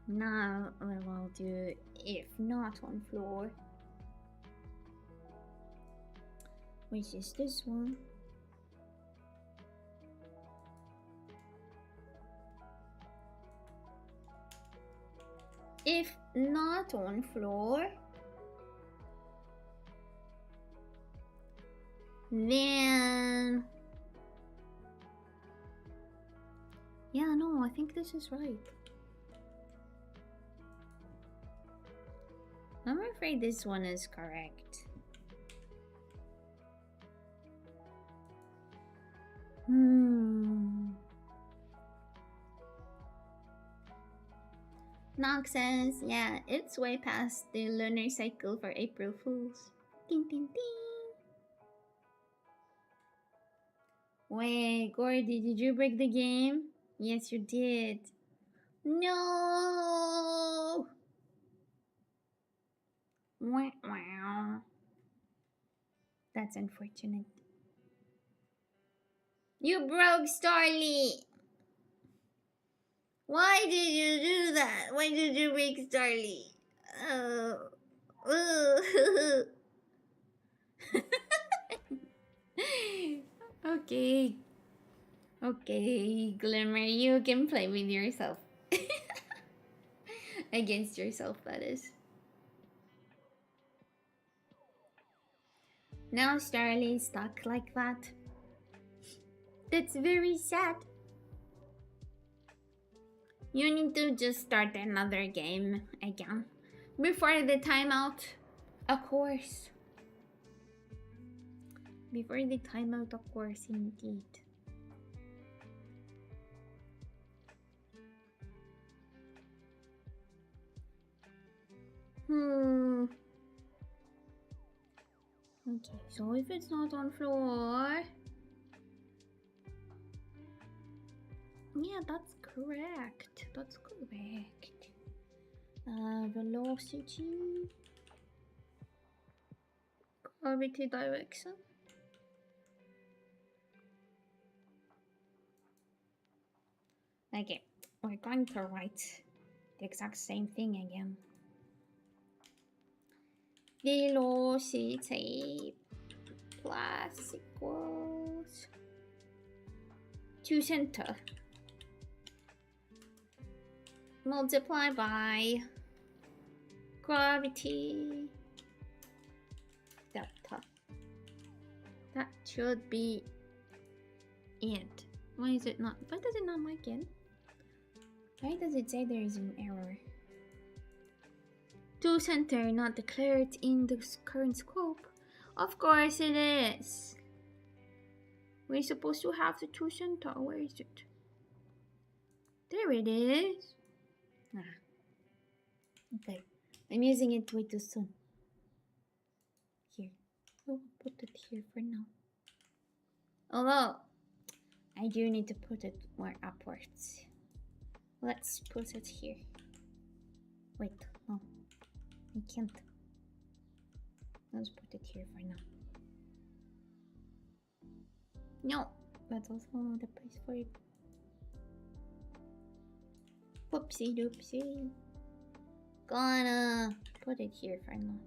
Now we will do if not on floor, which is this one. If not on floor, then yeah, no, I think this is right. I'm afraid this one is correct. Nox says, yeah, it's way past the lunar cycle for April Fools. Ding ding ding. Wait, Gordy, did you break the game? Yes, you did. No! Wow. That's unfortunate. You broke Starly! Why did you do that? Why did you break Starly? Oh. Okay. Okay, Glimmer, you can play with yourself. Against yourself, that is. Now Starly is stuck like that. That's very sad. You need to just start another game again. Before the timeout, of course. Before the timeout, of course, indeed. Okay, so if it's not on floor, Yeah, that's correct. That's correct. Velocity, gravity direction. Okay, we're going to write the exact same thing again. Velocity plus equals to center multiply by gravity delta. That should be it. Why is it not? Why does it not make it? Why does it say there is an error? To center not declared in the current scope. Of course it is. We're supposed to have the to center. Where is it? There it is. Okay. I'm using it way too soon. Here. I'll put it here for now. Although, I do need to put it more upwards. Let's put it here. Wait, no. I can't. Let's put it here for now. No, that's also not the place for it. Whoopsie doopsie. Gonna put it here for now.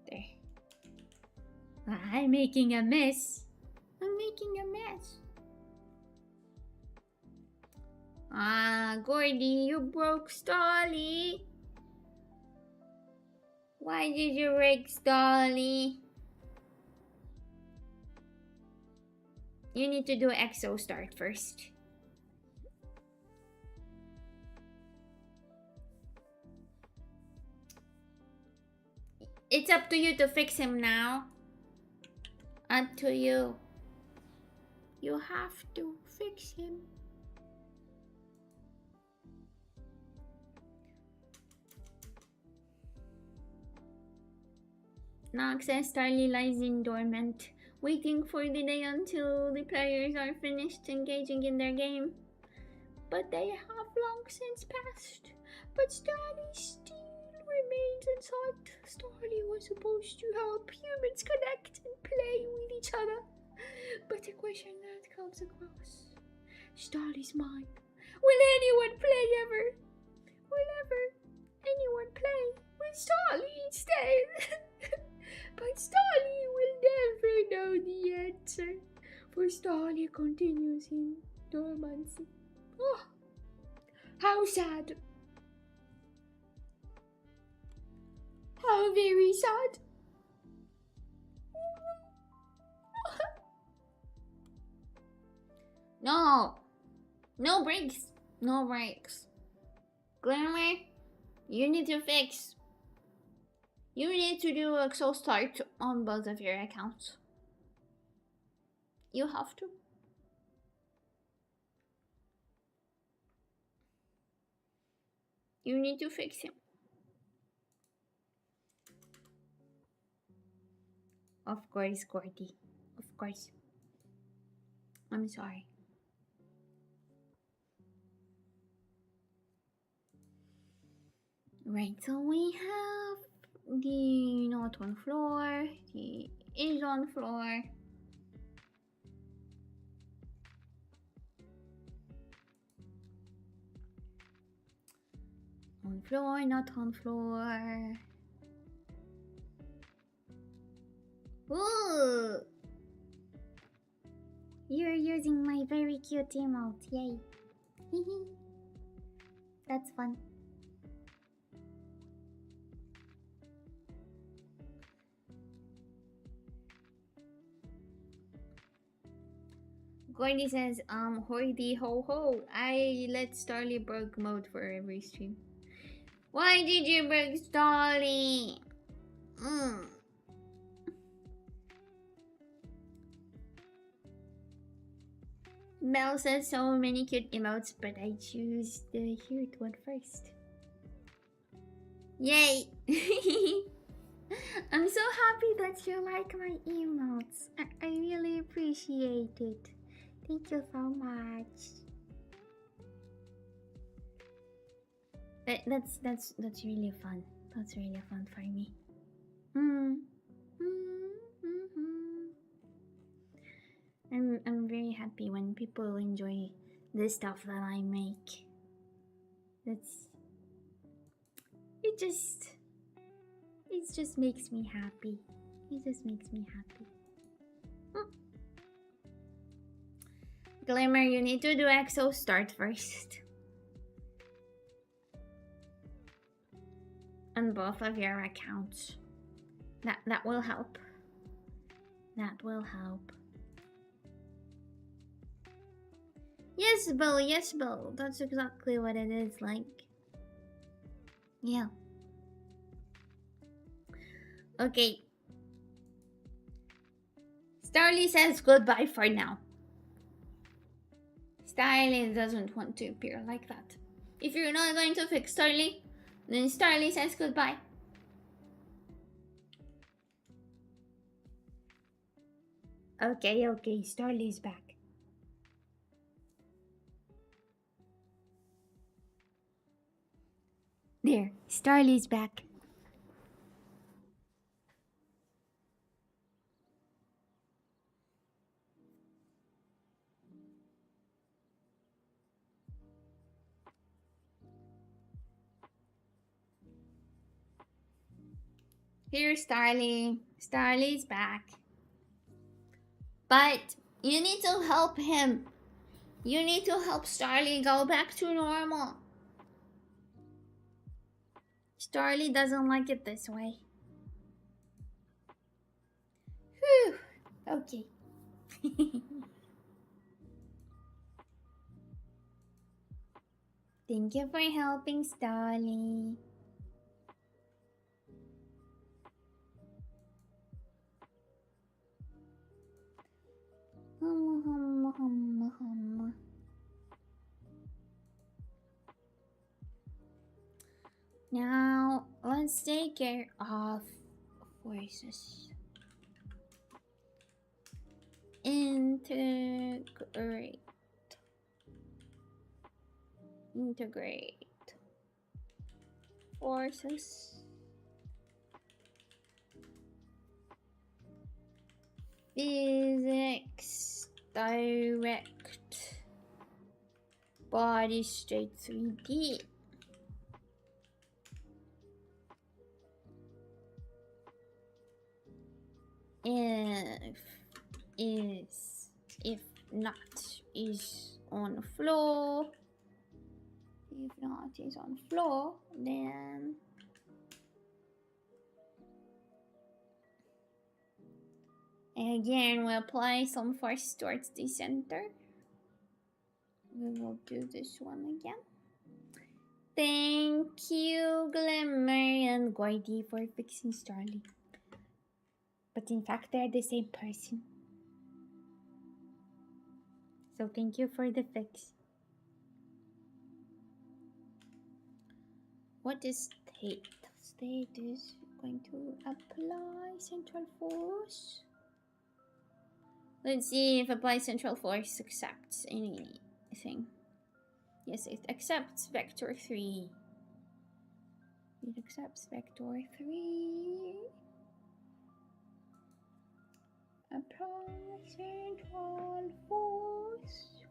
There. I'm making a mess. I'm making a mess. Gordy, you broke Stolly. Why did you break Stolly? You need to do exo start first. It's up to you to fix him now. Up to you. You have to fix him. Nox says Starly lies in dormant, waiting for the day until the players are finished engaging in their game. But they have long since passed. But Starly still remains inside. Starly was supposed to help humans connect and play with each other. But the question that comes across Starly's mind: will anyone play ever? Will ever anyone play with Starly instead? But Starly will never know the answer, for Starly continues in dormancy. Oh, how sad. How very sad. No. No breaks. No breaks. Glamour, you need to fix. You need to do Excel start on both of your accounts. You have to. You need to fix him. Of course, Gordy. Of course. I'm sorry. Right, so we have the not on floor, the is on floor. On floor, not on floor. Ooh! You're using my very cute emote, yay. That's fun. Gordy says, hoity ho ho. I let Starly broke mode for every stream. Why did you break Starly? Mel says so many cute emotes, but I choose the cute one first. Yay! I'm so happy that you like my emotes. I really appreciate it. Thank you so much. That's really fun. That's really fun for me. Mm. I'm very happy when people enjoy the stuff that I make. That's it just makes me happy. It just makes me happy. Glimmer, you need to do exo start first. On both of your accounts. That will help. That will help. Yes, Bill, yes, Bill. That's exactly what it is like. Yeah. Okay. Starly says goodbye for now. Starly doesn't want to appear like that. If you're not going to fix Starly, then Starly says goodbye. Okay, Starly's back. There, Starly's back. Here's Starly. Starly's back. But you need to help him. You need to help Starly go back to normal. Starly doesn't like it this way. Whew. Okay. Thank you for helping Starly. Now, let's take care of forces. Integrate. Forces. Physics. Direct. Body straight 3D. If not is on floor. If not is on floor, then again we apply some force towards the center. We will do this one again. Thank you, Glimmer and Gordy, for fixing Starly. But in fact, they're the same person. So thank you for the fix. What is state? State is going to apply central force. Let's see if apply central force accepts anything. Yes, it accepts vector 3. It accepts vector 3. Apply central force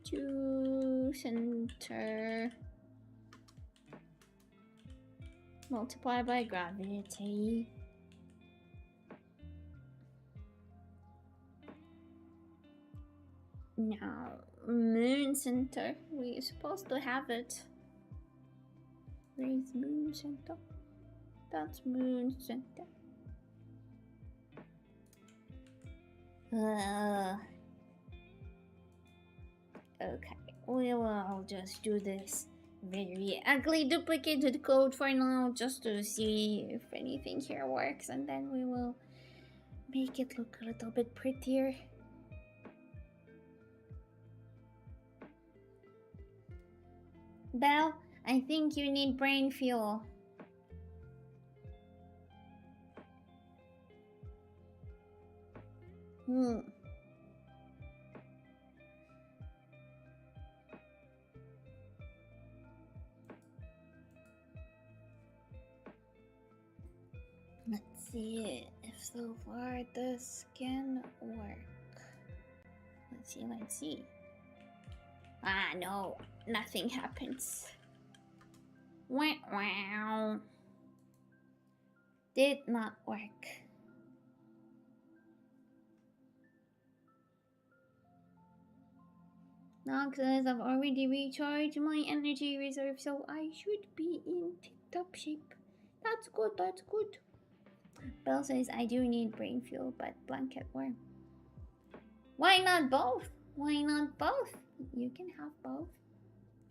to center. Multiply by gravity. Now, moon center. We're supposed to have it. Where is moon center? That's moon center. Okay, we will just do this very ugly duplicated code for now, just to see if anything here works, and then we will make it look a little bit prettier. Belle, I think you need brain fuel. see if so far this can work. Let's see. Ah, no, nothing happens. Wow. Did not work. Noxus, I've already recharged my energy reserve, so I should be in tip-top shape. That's good, that's good. Belle says I do need brain fuel, but blanket worm. Why not both? Why not both? You can have both.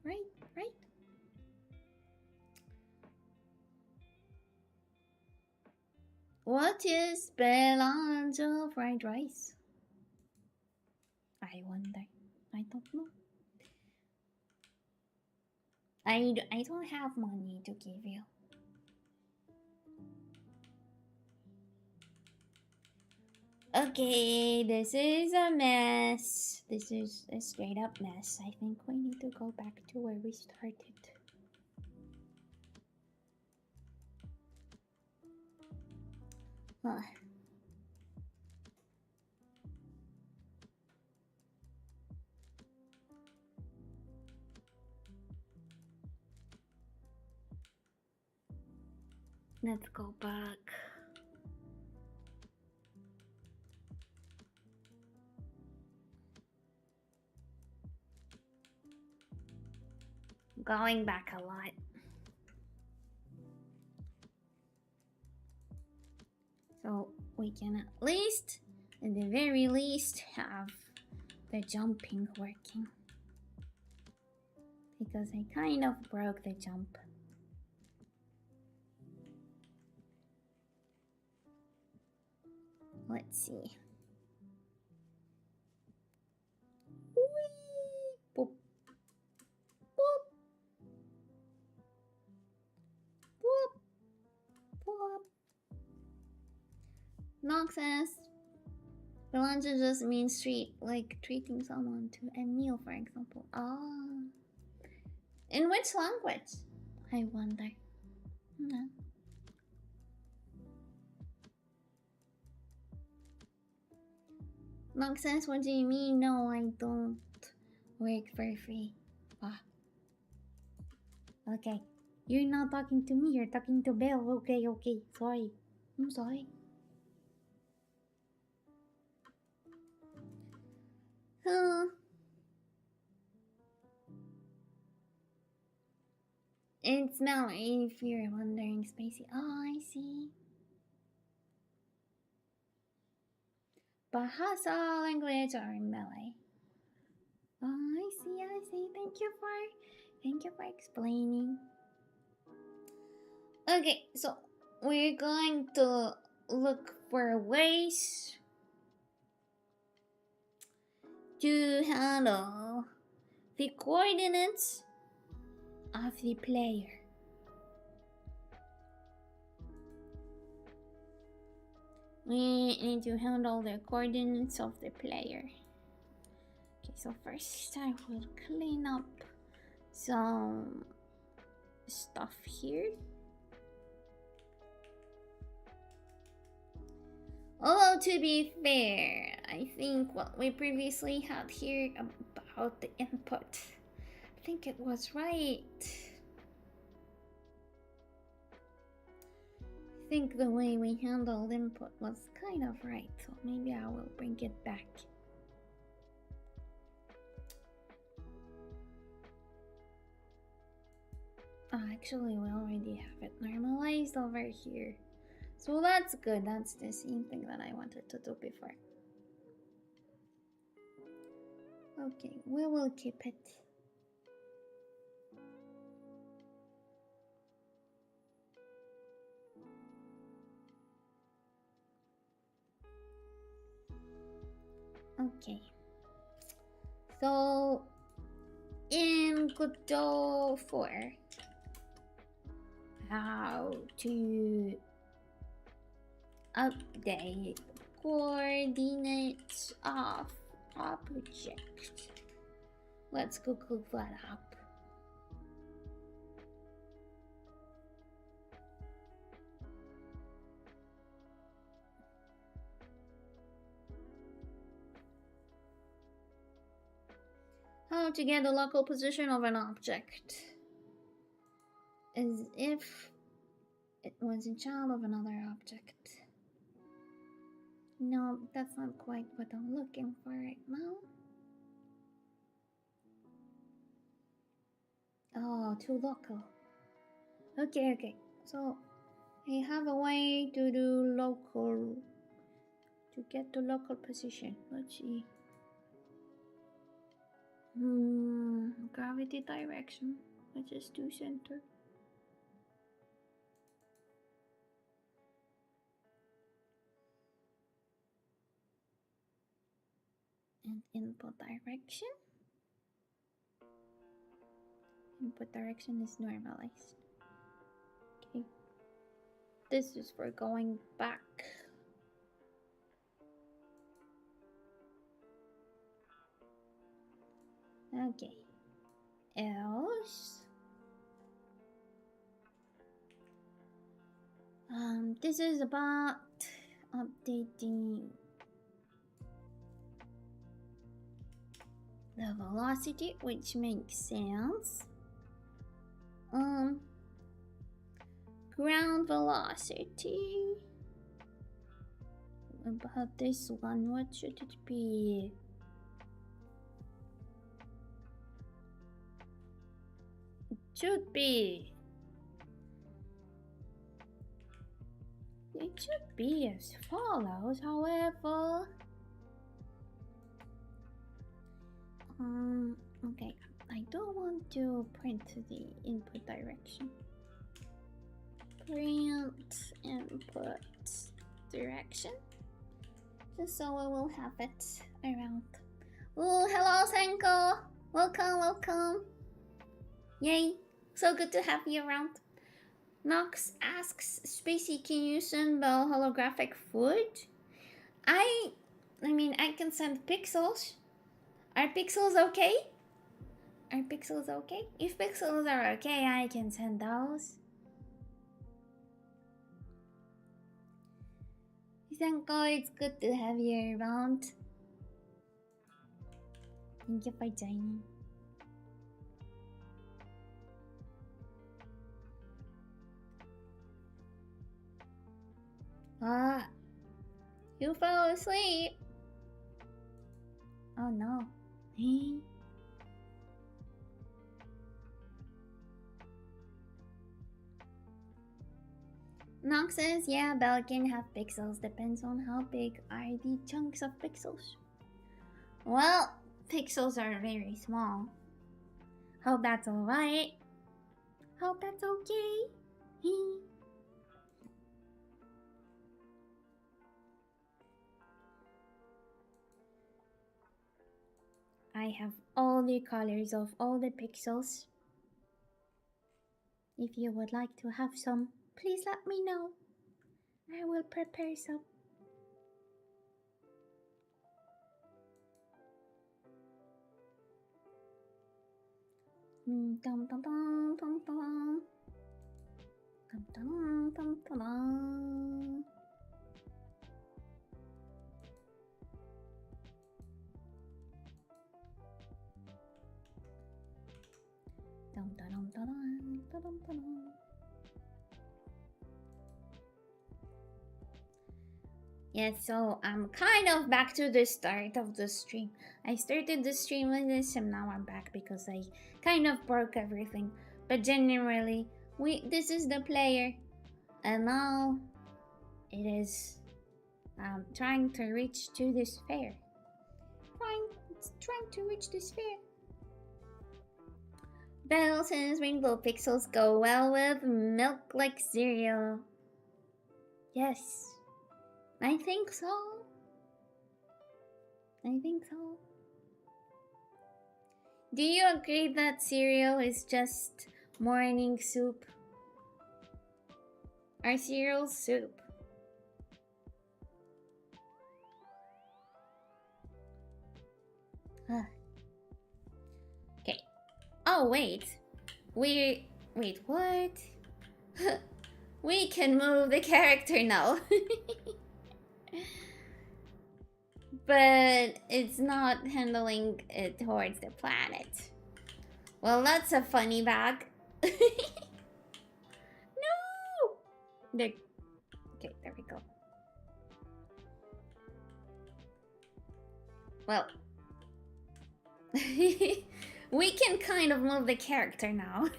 Right, right. What is Belanzo fried rice? I wonder. I don't know. I don't have money to give you. Okay, this is a mess. This is a straight up mess. I think we need to go back to where we started. Huh. Let's go back. Going back a lot. So we can at least, at the very least, have the jumping working. Because I kind of broke the jump. Let's see. Whee! Boop. Boop. Boop. Boop. Noxus. Belanja just means treat, like treating someone to a meal, for example. Ah. In which language? I wonder. No. Nonsense, what do you mean? No, I don't work for free. Ah. Okay. You're not talking to me, you're talking to Belle. Okay, okay. Sorry. I'm sorry. Huh. It's Mallory if you're wondering, SpaceC. Oh, I see. Bahasa language or Malay. Oh, I see, I see. Thank you for explaining. Okay, so we're going to look for ways to handle the coordinates of the player. We need to handle the coordinates of the player. Okay, so first I will clean up some stuff here. Although to be fair, I think what we previously had here about the input, I think it was right. I think the way we handled input was kind of right, so maybe I will bring it back. Oh, actually, we already have it normalized over here. So that's good, that's the same thing that I wanted to do before. Okay, we will keep it. Okay. So in Godot 4, how to update coordinates of object. Let's Google that up. How to get the local position of an object. As if it was a child of another object. No, that's not quite what I'm looking for right now. Oh, too local. Okay. So, I have a way to do local... to get the local position. Let's see. Gravity direction. Let's just do center. And input direction. Input direction is normalized. Okay. This is for going back. Okay. Else. This is about updating the velocity, which makes sense. Ground velocity. About this one, what should it be? It should be as follows, however. Okay, I don't want to print the input direction. Print input direction. Just so we will have it around. Oh, hello, Senko! Welcome! Yay! So good to have you around. Nox asks, SpaceC, can you send the holographic food? I mean, I can send pixels. Are pixels okay? If pixels are okay, I can send those. Senko, it's good to have you around. Thank you for joining. Ah, you fell asleep. Oh no. Hey. Nox says, yeah, Bell can have pixels. Depends on how big are the chunks of pixels. Well, pixels are very small. Hope that's alright. Hope that's okay. I have all the colors of all the pixels. If you would like to have some, please let me know. I will prepare some. Dum dum dum dum dum dum dum dum dum dum. Yes, so I'm kind of back to the start of the stream. I started the stream with this and now I'm back because I kind of broke everything. But generally, this is the player. And now it is trying to reach to the sphere. Trying to reach the sphere. Bell says rainbow pixels go well with milk like cereal. Yes. I think so. Do you agree that cereal is just morning soup? Are cereals soup? Okay. Oh, wait. Wait, what? We can move the character now. but it's not handling it towards the planet. Well, that's a funny bag. No! There. Okay, there we go. Well, we can kind of move the character now,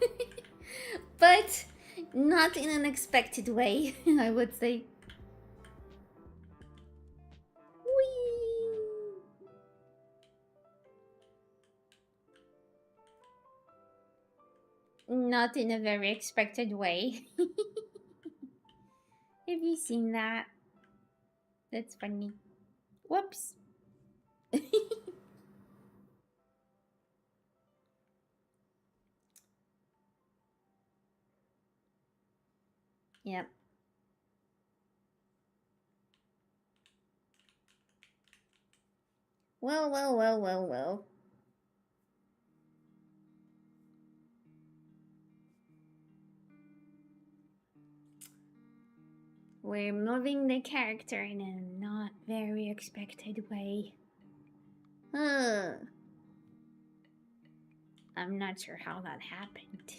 but not in an expected way, I would say. Whee! Not in a very expected way. Have you seen that? That's funny. Whoops. Yep. Well. We're moving the character in a not very expected way. I'm not sure how that happened.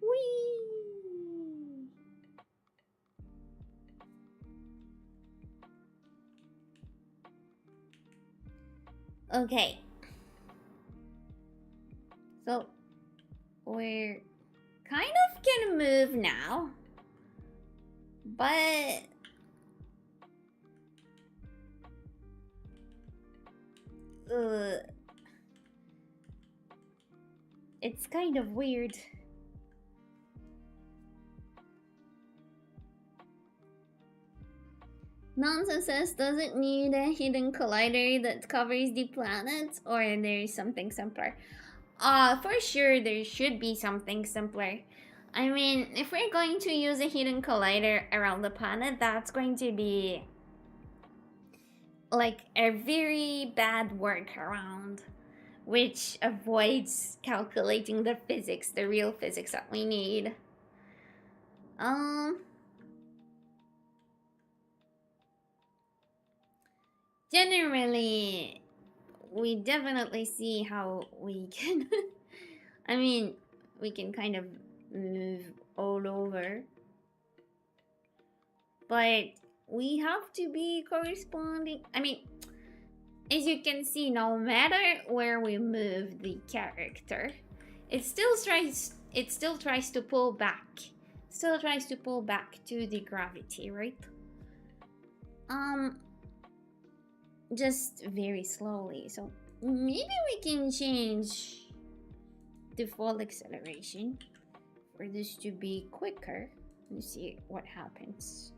Whee! Okay. So, we're kind of gonna move now. But... it's kind of weird. Nonsense says, does it need a hidden collider that covers the planet, or there is something simpler? For sure there should be something simpler. I mean, if we're going to use a hidden collider around the planet, that's going to be like a very bad workaround, which avoids calculating the physics, the real physics that we need. Generally, we definitely see how we can I mean, we can kind of move all over, but we have to be corresponding. I mean, as you can see, no matter where we move the character, it still tries to pull back. Still tries to pull back to the gravity, right? Just very slowly. So maybe we can change the fall acceleration for this to be quicker. Let's see what happens.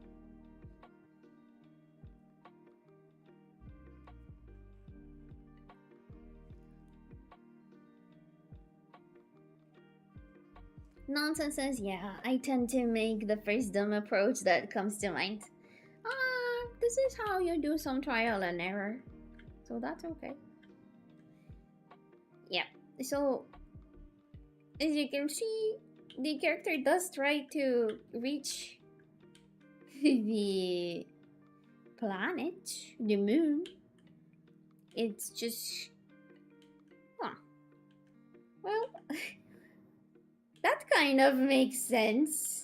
Nonsense says, yeah, I tend to make the first dumb approach that comes to mind. This is how you do some trial and error. So that's okay. Yeah, so as you can see, the character does try to reach the planet, the moon. It's just... Well, that kind of makes sense.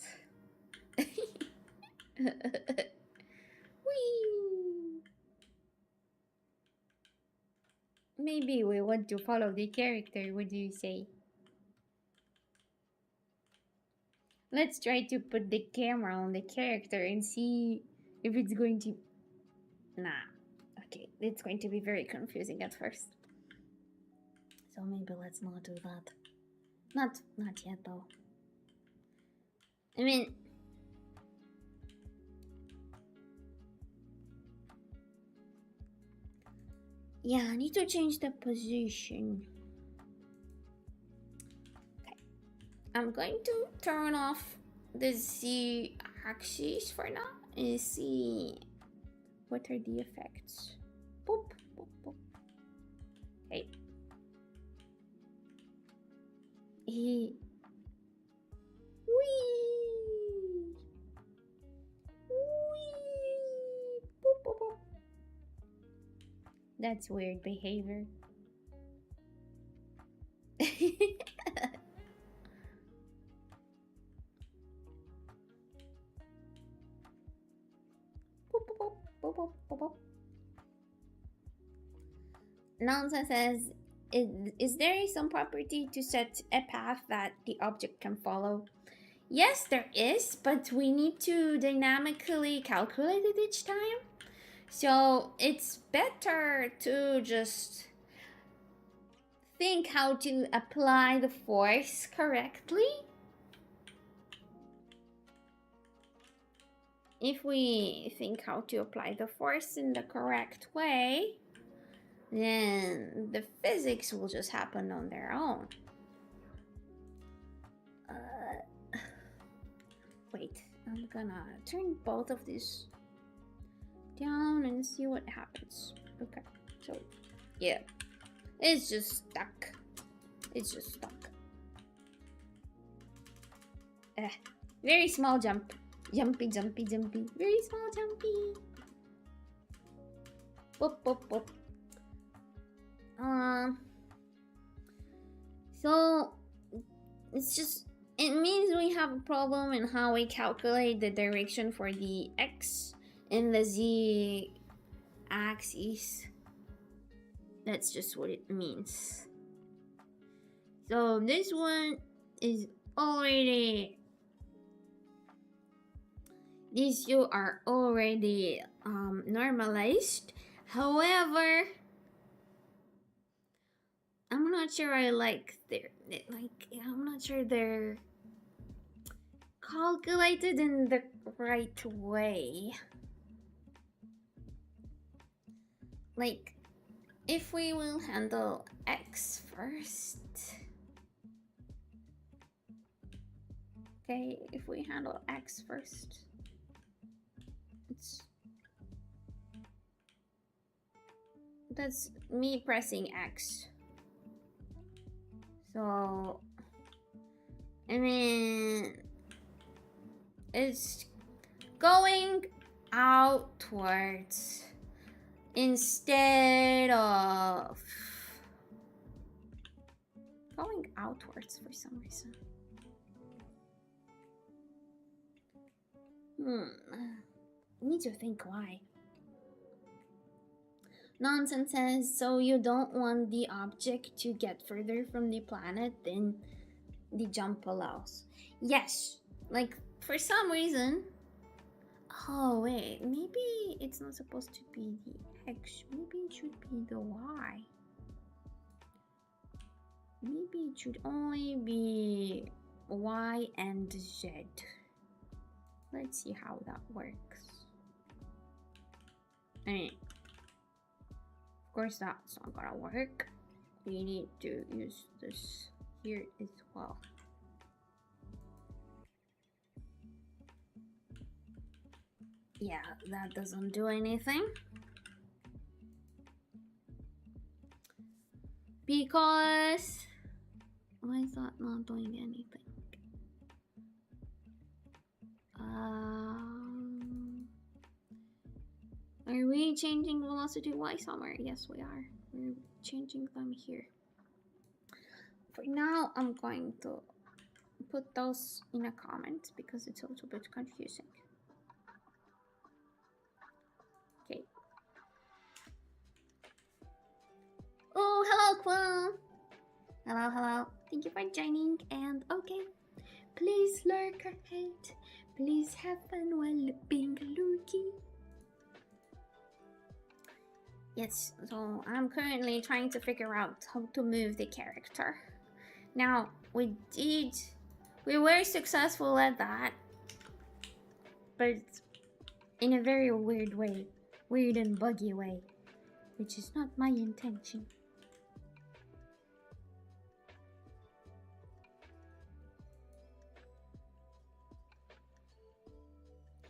Maybe we want to follow the character, what do you say? Let's try to put the camera on the character and see if it's going to... Nah. Okay, it's going to be very confusing at first. So maybe let's not do that. Not yet though. I mean... Yeah, I need to change the position. Okay. I'm going to turn off the Z axis for now and see what are the effects. Boop, boop, boop. Hey. Whee! Whee! That's weird behavior. Boop, boop, boop, boop, boop, boop. Nonsense says, is there some property to set a path that the object can follow? Yes, there is, but we need to dynamically calculate it each time. So it's better to just think how to apply the force correctly. If we think how to apply the force in the correct way, then the physics will just happen on their own. Wait, I'm gonna turn both of these down and see what happens. Okay, so yeah, it's just stuck. It's just stuck. Very small jump. Jumpy, jumpy, jumpy. Very small jumpy. Boop, boop, boop. So it's just, it means we have a problem in how we calculate the direction for the x and the z axis. That's just what it means. So this one is already, these two are already normalized. However, I'm not sure I like their, I'm not sure they're calculated in the right way. Like, if we will handle x first. Okay, if we handle x first. That's me pressing X. So, I mean, it's going outwards instead of going outwards for some reason. I need to think why. Nonsense says, so you don't want the object to get further from the planet than the jump allows. Yes, like for some reason. Oh wait, maybe it's not supposed to be the X, maybe it should be the Y. Maybe it should only be Y and Z. Let's see how that works. I mean, of course that's not gonna work. We need to use this here as well. Yeah, that doesn't do anything. Because why is that not doing anything? Are we changing velocity Y somewhere? Yes, we are. We're changing them here. For now, I'm going to put those in a comment because it's a little bit confusing. Okay. Oh, hello, Quill. Hello, hello. Thank you for joining. And okay, please lurk or hate. Please have fun while being lurking. Yes, so I'm currently trying to figure out how to move the character. Now, we were successful at that, but in a very weird way, weird and buggy way, which is not my intention.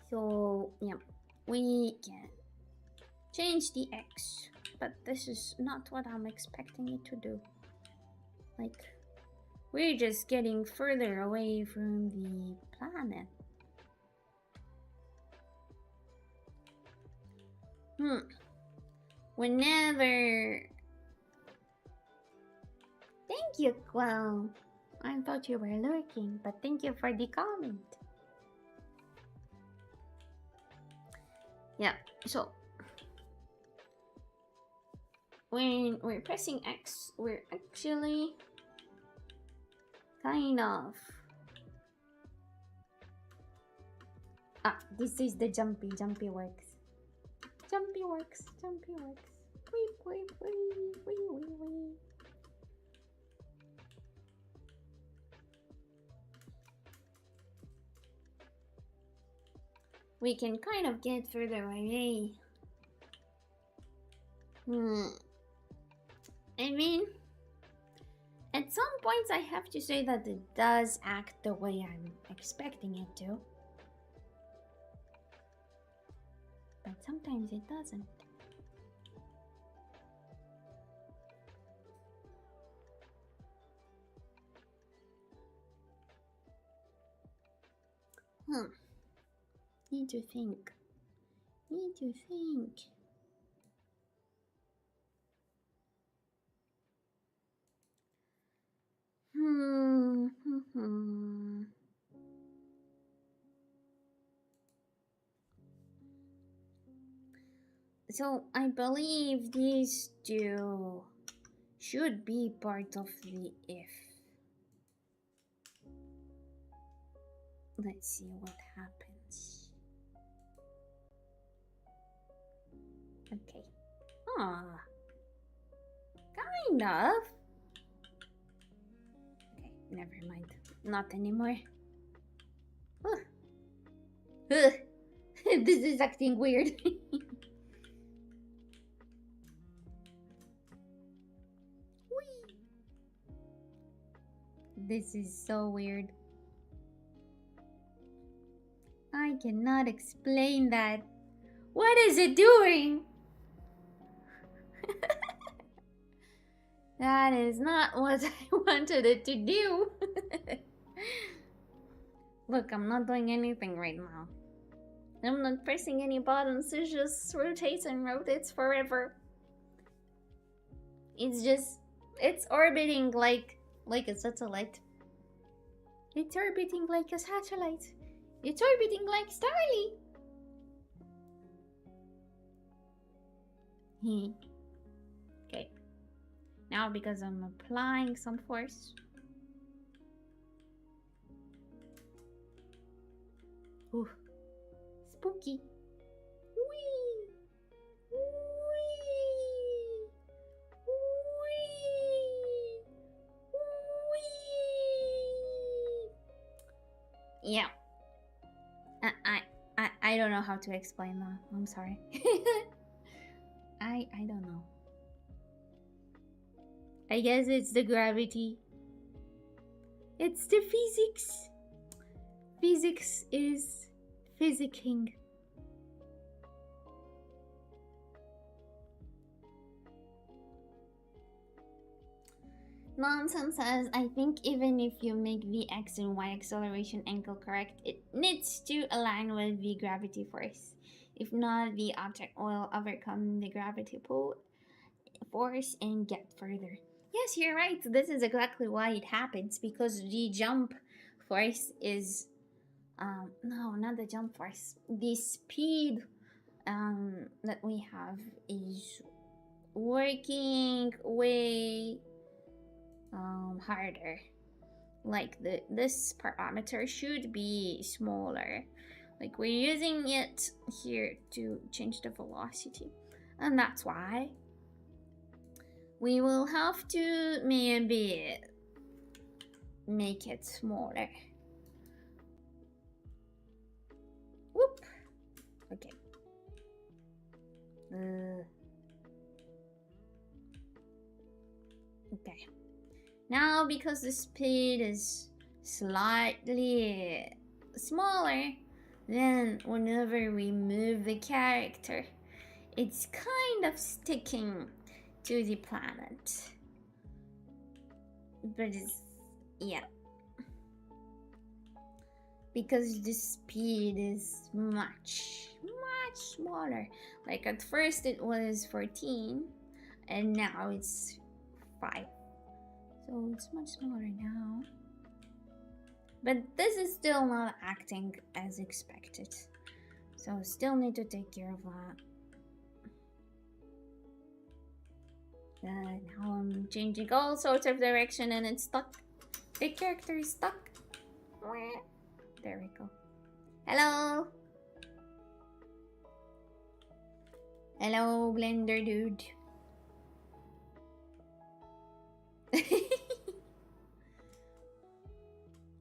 So, yeah, we can change the X, but this is not what I'm expecting it to do. Like, we're just getting further away from the planet. whenever... Thank you, Quell. I thought you were lurking, but thank you for the comment. Yeah, so when we're pressing X, we're actually kind of... this is the jumpy works. Jumpy works. Wee. We can kind of get further away. I mean, at some points I have to say that it does act the way I'm expecting it to. But sometimes it doesn't. Need to think. So I believe these two should be part of the if. Let's see what happens. Okay. Kind of. Okay, never mind. Not anymore. This is acting weird. This is so weird. I cannot explain that. What is it doing? That is not what I wanted it to do. Look, I'm not doing anything right now. I'm not pressing any buttons. It just rotates and rotates forever. It's orbiting like a satellite. It's orbiting like a satellite. It's orbiting like Starly. Okay. Now because I'm applying some force. Ooh. Spooky. Whee! Whee! Whee! Yeah. I don't know how to explain that. I'm sorry. I don't know. I guess it's the gravity. It's the physics. Physics is physicking. Nonsense says, I think even if you make the x and y acceleration angle correct, it needs to align with the gravity force. If not, the object will overcome the gravity pull force and get further. Yes, you're right. This is exactly why it happens, because the jump force is... no, not the jump force. The speed that we have is working way harder. Like this parameter should be smaller. Like we're using it here to change the velocity, and that's why we will have to maybe make it smaller. Whoop. Okay. Okay. Now, because the speed is slightly smaller, then whenever we move the character, it's kind of sticking to the planet. But it's... yeah. because the speed is much smaller. Like at first it was 14 and now it's 5, so it's much smaller now, but this is still not acting as expected, so still need to take care of that. Now I'm changing all sorts of direction and it's stuck. The character is stuck. There we go. Hello. Hello, Blender dude.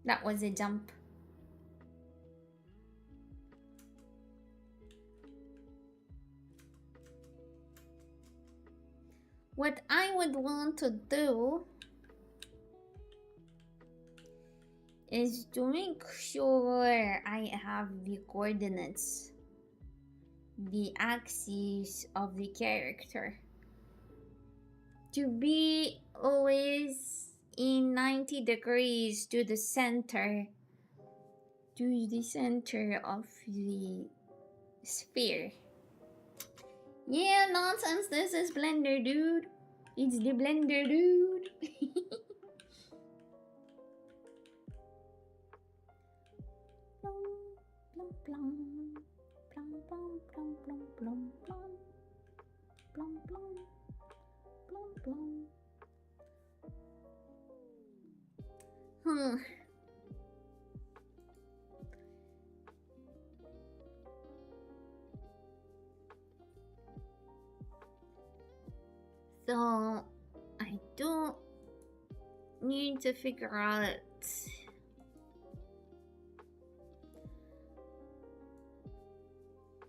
That was a jump. What I would want to do is to make sure I have the coordinates, the axes of the character, to be always in 90 degrees to the center of the sphere. Yeah, nonsense, this is Blender dude. It's the Blender dude. So I do need to figure out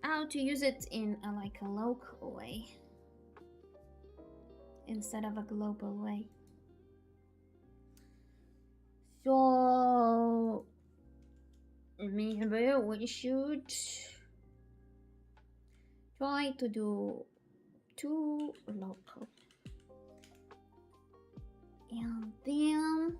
how to use it in like a local way instead of a global way. So maybe we should try to do 2 local, and then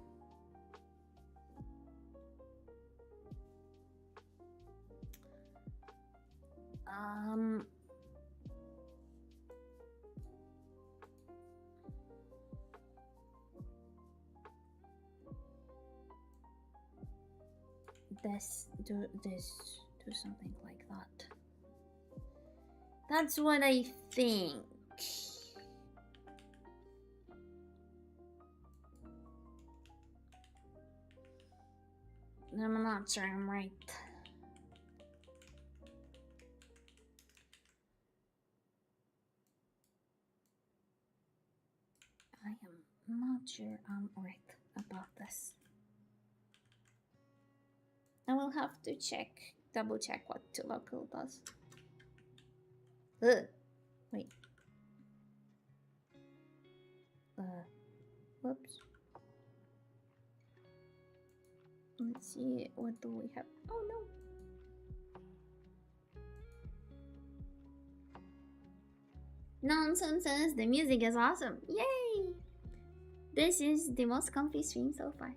do something like that. That's what I think. I'm not sure I'm right. I am not sure I'm right about this. I will have to double check what to local does. Wait. Whoops. Let's see, what do we have? Oh no. Nonsense says the music is awesome. Yay! This is the most comfy stream so far.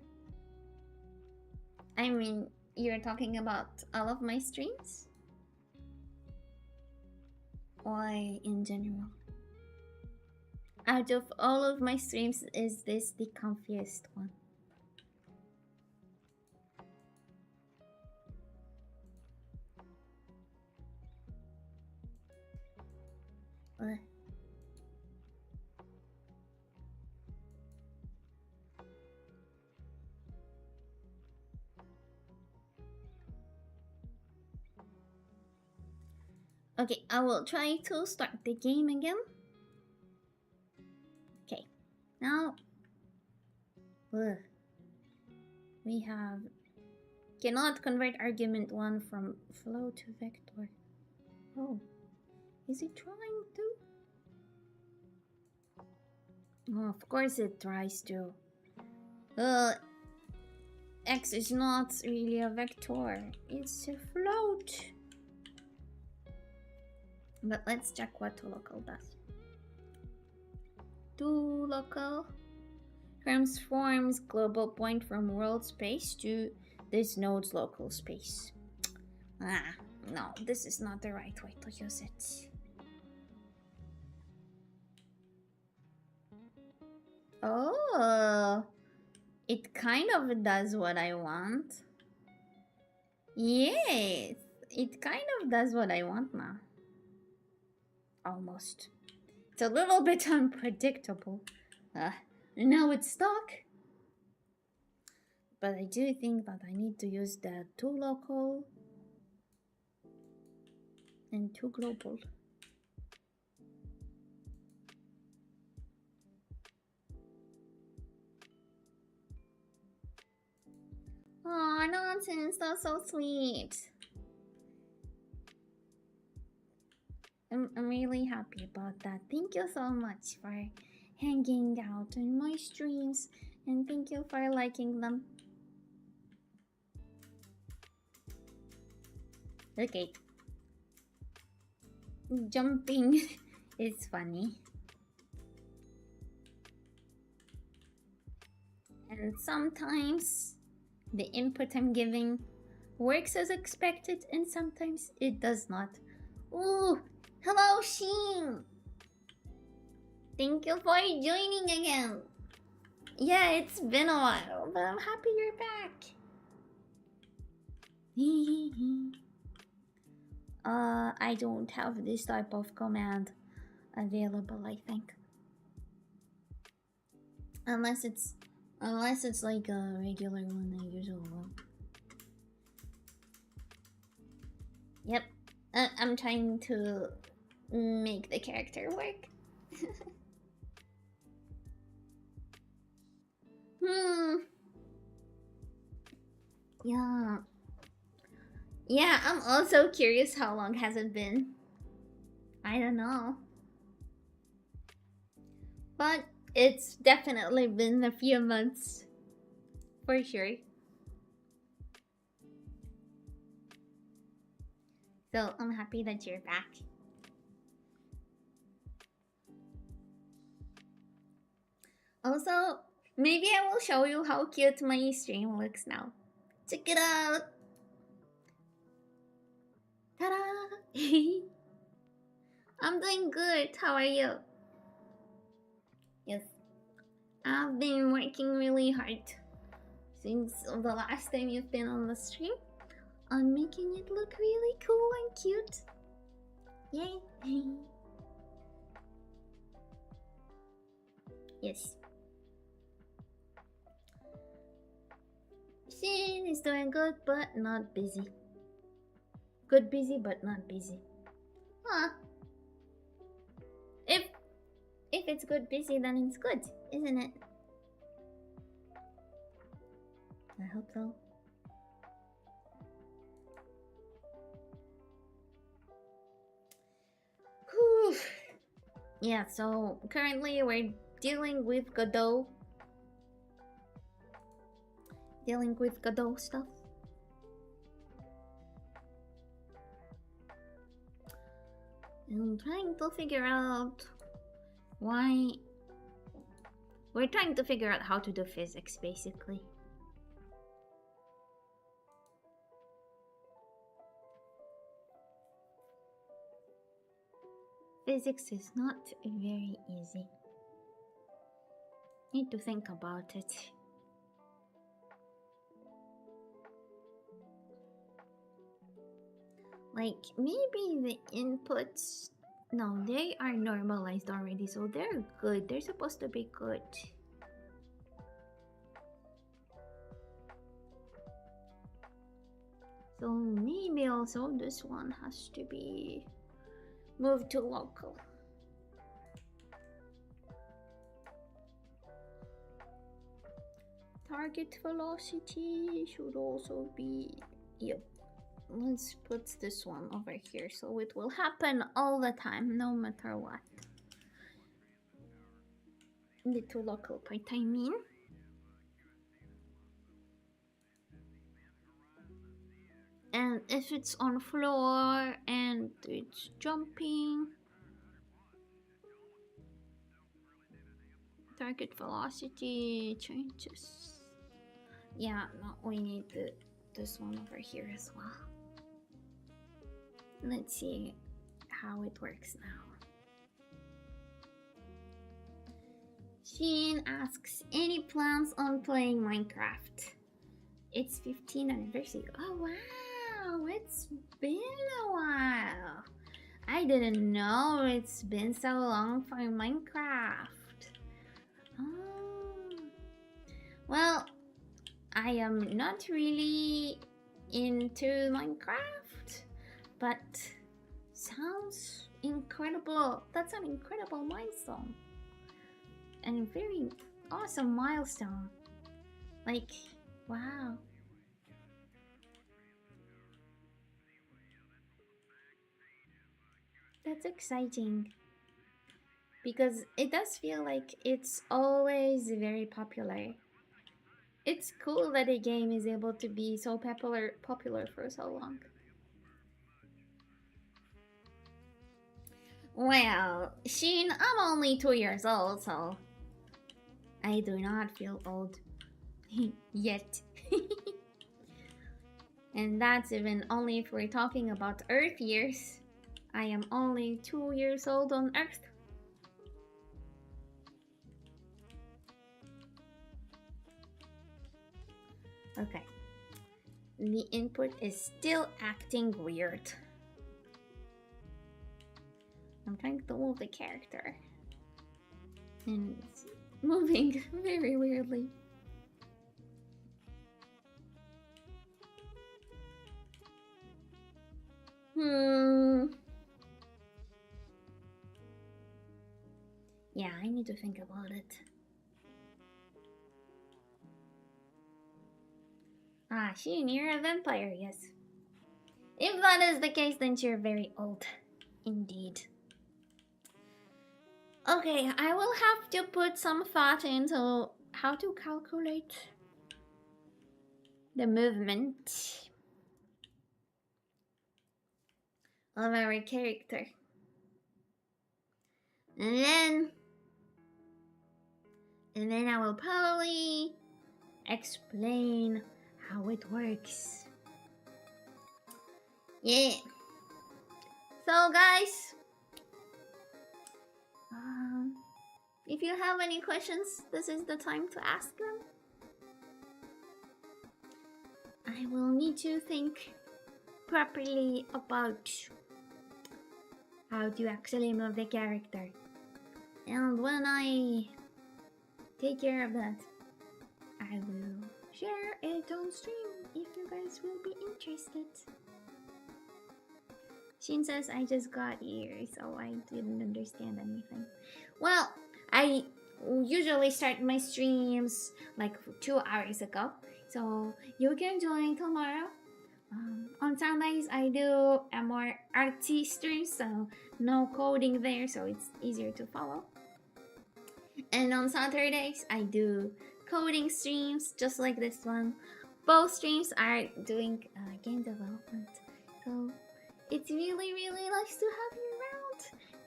I mean, you're talking about all of my streams? Or in general? Out of all of my streams, is this the comfiest one? Okay, I will try to start the game again. Okay, now we have cannot convert argument 1 from flow to vector. Oh, is it trying to? Oh, of course it tries to. X is not really a vector, it's a float. But let's check what local does. Do local transforms global point from world space to This node's local space. Ah, no, this is not the right way to use it. Oh, it kind of does what I want. Yes, it kind of does what I want now. Almost. It's a little bit unpredictable. Now it's stuck. But I do think that I need to use the 2 local and 2 global. Aw, nonsense, that's so sweet. I'm really happy about that. Thank you so much for hanging out on my streams, and thank you for liking them. Okay. Jumping is funny. And sometimes the input I'm giving works as expected, and sometimes it does not. Ooh, hello Sheen! Thank you for joining again. Yeah, it's been a while, but I'm happy you're back. I don't have this type of command available, I think. Unless it's like a regular one, a usual one. Yep. I'm trying to make the character work. Yeah. Yeah, I'm also curious how long has it been? I don't know. But it's definitely been a few months. For sure. So I'm happy that you're back. Also, maybe I will show you how cute my stream looks now. Check it out! Ta-da! I'm doing good. How are you? Yes. I've been working really hard since the last time you've been on the stream on making it look really cool and cute. Yay! Yes. Shin is doing good but not busy. Good busy but not busy. Huh. If it's good busy, then it's good, isn't it? I hope so. Whew. Yeah, so currently we're dealing with godot. Dealing with godot stuff. I'm trying to figure out why... We're trying to figure out how to do physics, basically. Physics is not very easy. Need to think about it. Like, maybe the inputs... No, they are normalized already, so they're good. They're supposed to be good. So maybe also this one has to be moved to local. Target velocity should also be... Yep. Let's put this one over here so it will happen all the time, no matter what. The 2 local part, I mean. And if it's on floor and it's jumping, target velocity changes. Yeah, no, we need to this one over here as well. Let's see how it works now. Sheen asks, any plans on playing Minecraft? It's 15th anniversary. Oh wow, it's been a while. I didn't know it's been so long for Minecraft. Oh. Well, I am not really into Minecraft, but sounds incredible. That's an incredible milestone. And a very awesome milestone. Like, wow. That's exciting. Because it does feel like it's always very popular. It's cool that a game is able to be so popular for so long. Well, Sheen, I'm only 2 years old, so I do not feel old yet. And that's even only if we're talking about Earth years. I am only 2 years old on Earth. Okay. The input is still acting weird. I'm trying to move the character. And it's moving very weirdly. Yeah, I need to think about it. Ah, Sheen, you're a vampire, yes. If that is the case, then you're very old. Indeed. Okay, I will have to put some thought into how to calculate the movement of our character. And then I will probably explain how it works. Yeah. So guys, if you have any questions, this is the time to ask them. I will need to think properly about how to actually move the character. And when I take care of that, I will share it on stream if you guys will be interested. Shin says, I just got here, so I didn't understand anything. Well, I usually start my streams like 2 hours ago, so you can join tomorrow. On Sundays, I do a more artsy stream, so no coding there, so it's easier to follow. And on Saturdays, I do coding streams, just like this one. Both streams are doing game development, so it's really, really nice to have you around.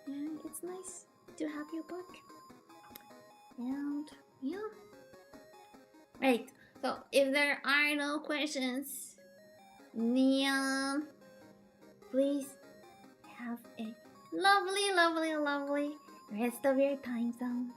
And it's nice to have you back. And yeah. Right, so if there are no questions, Neon, please have a lovely, lovely, lovely rest of your time zone.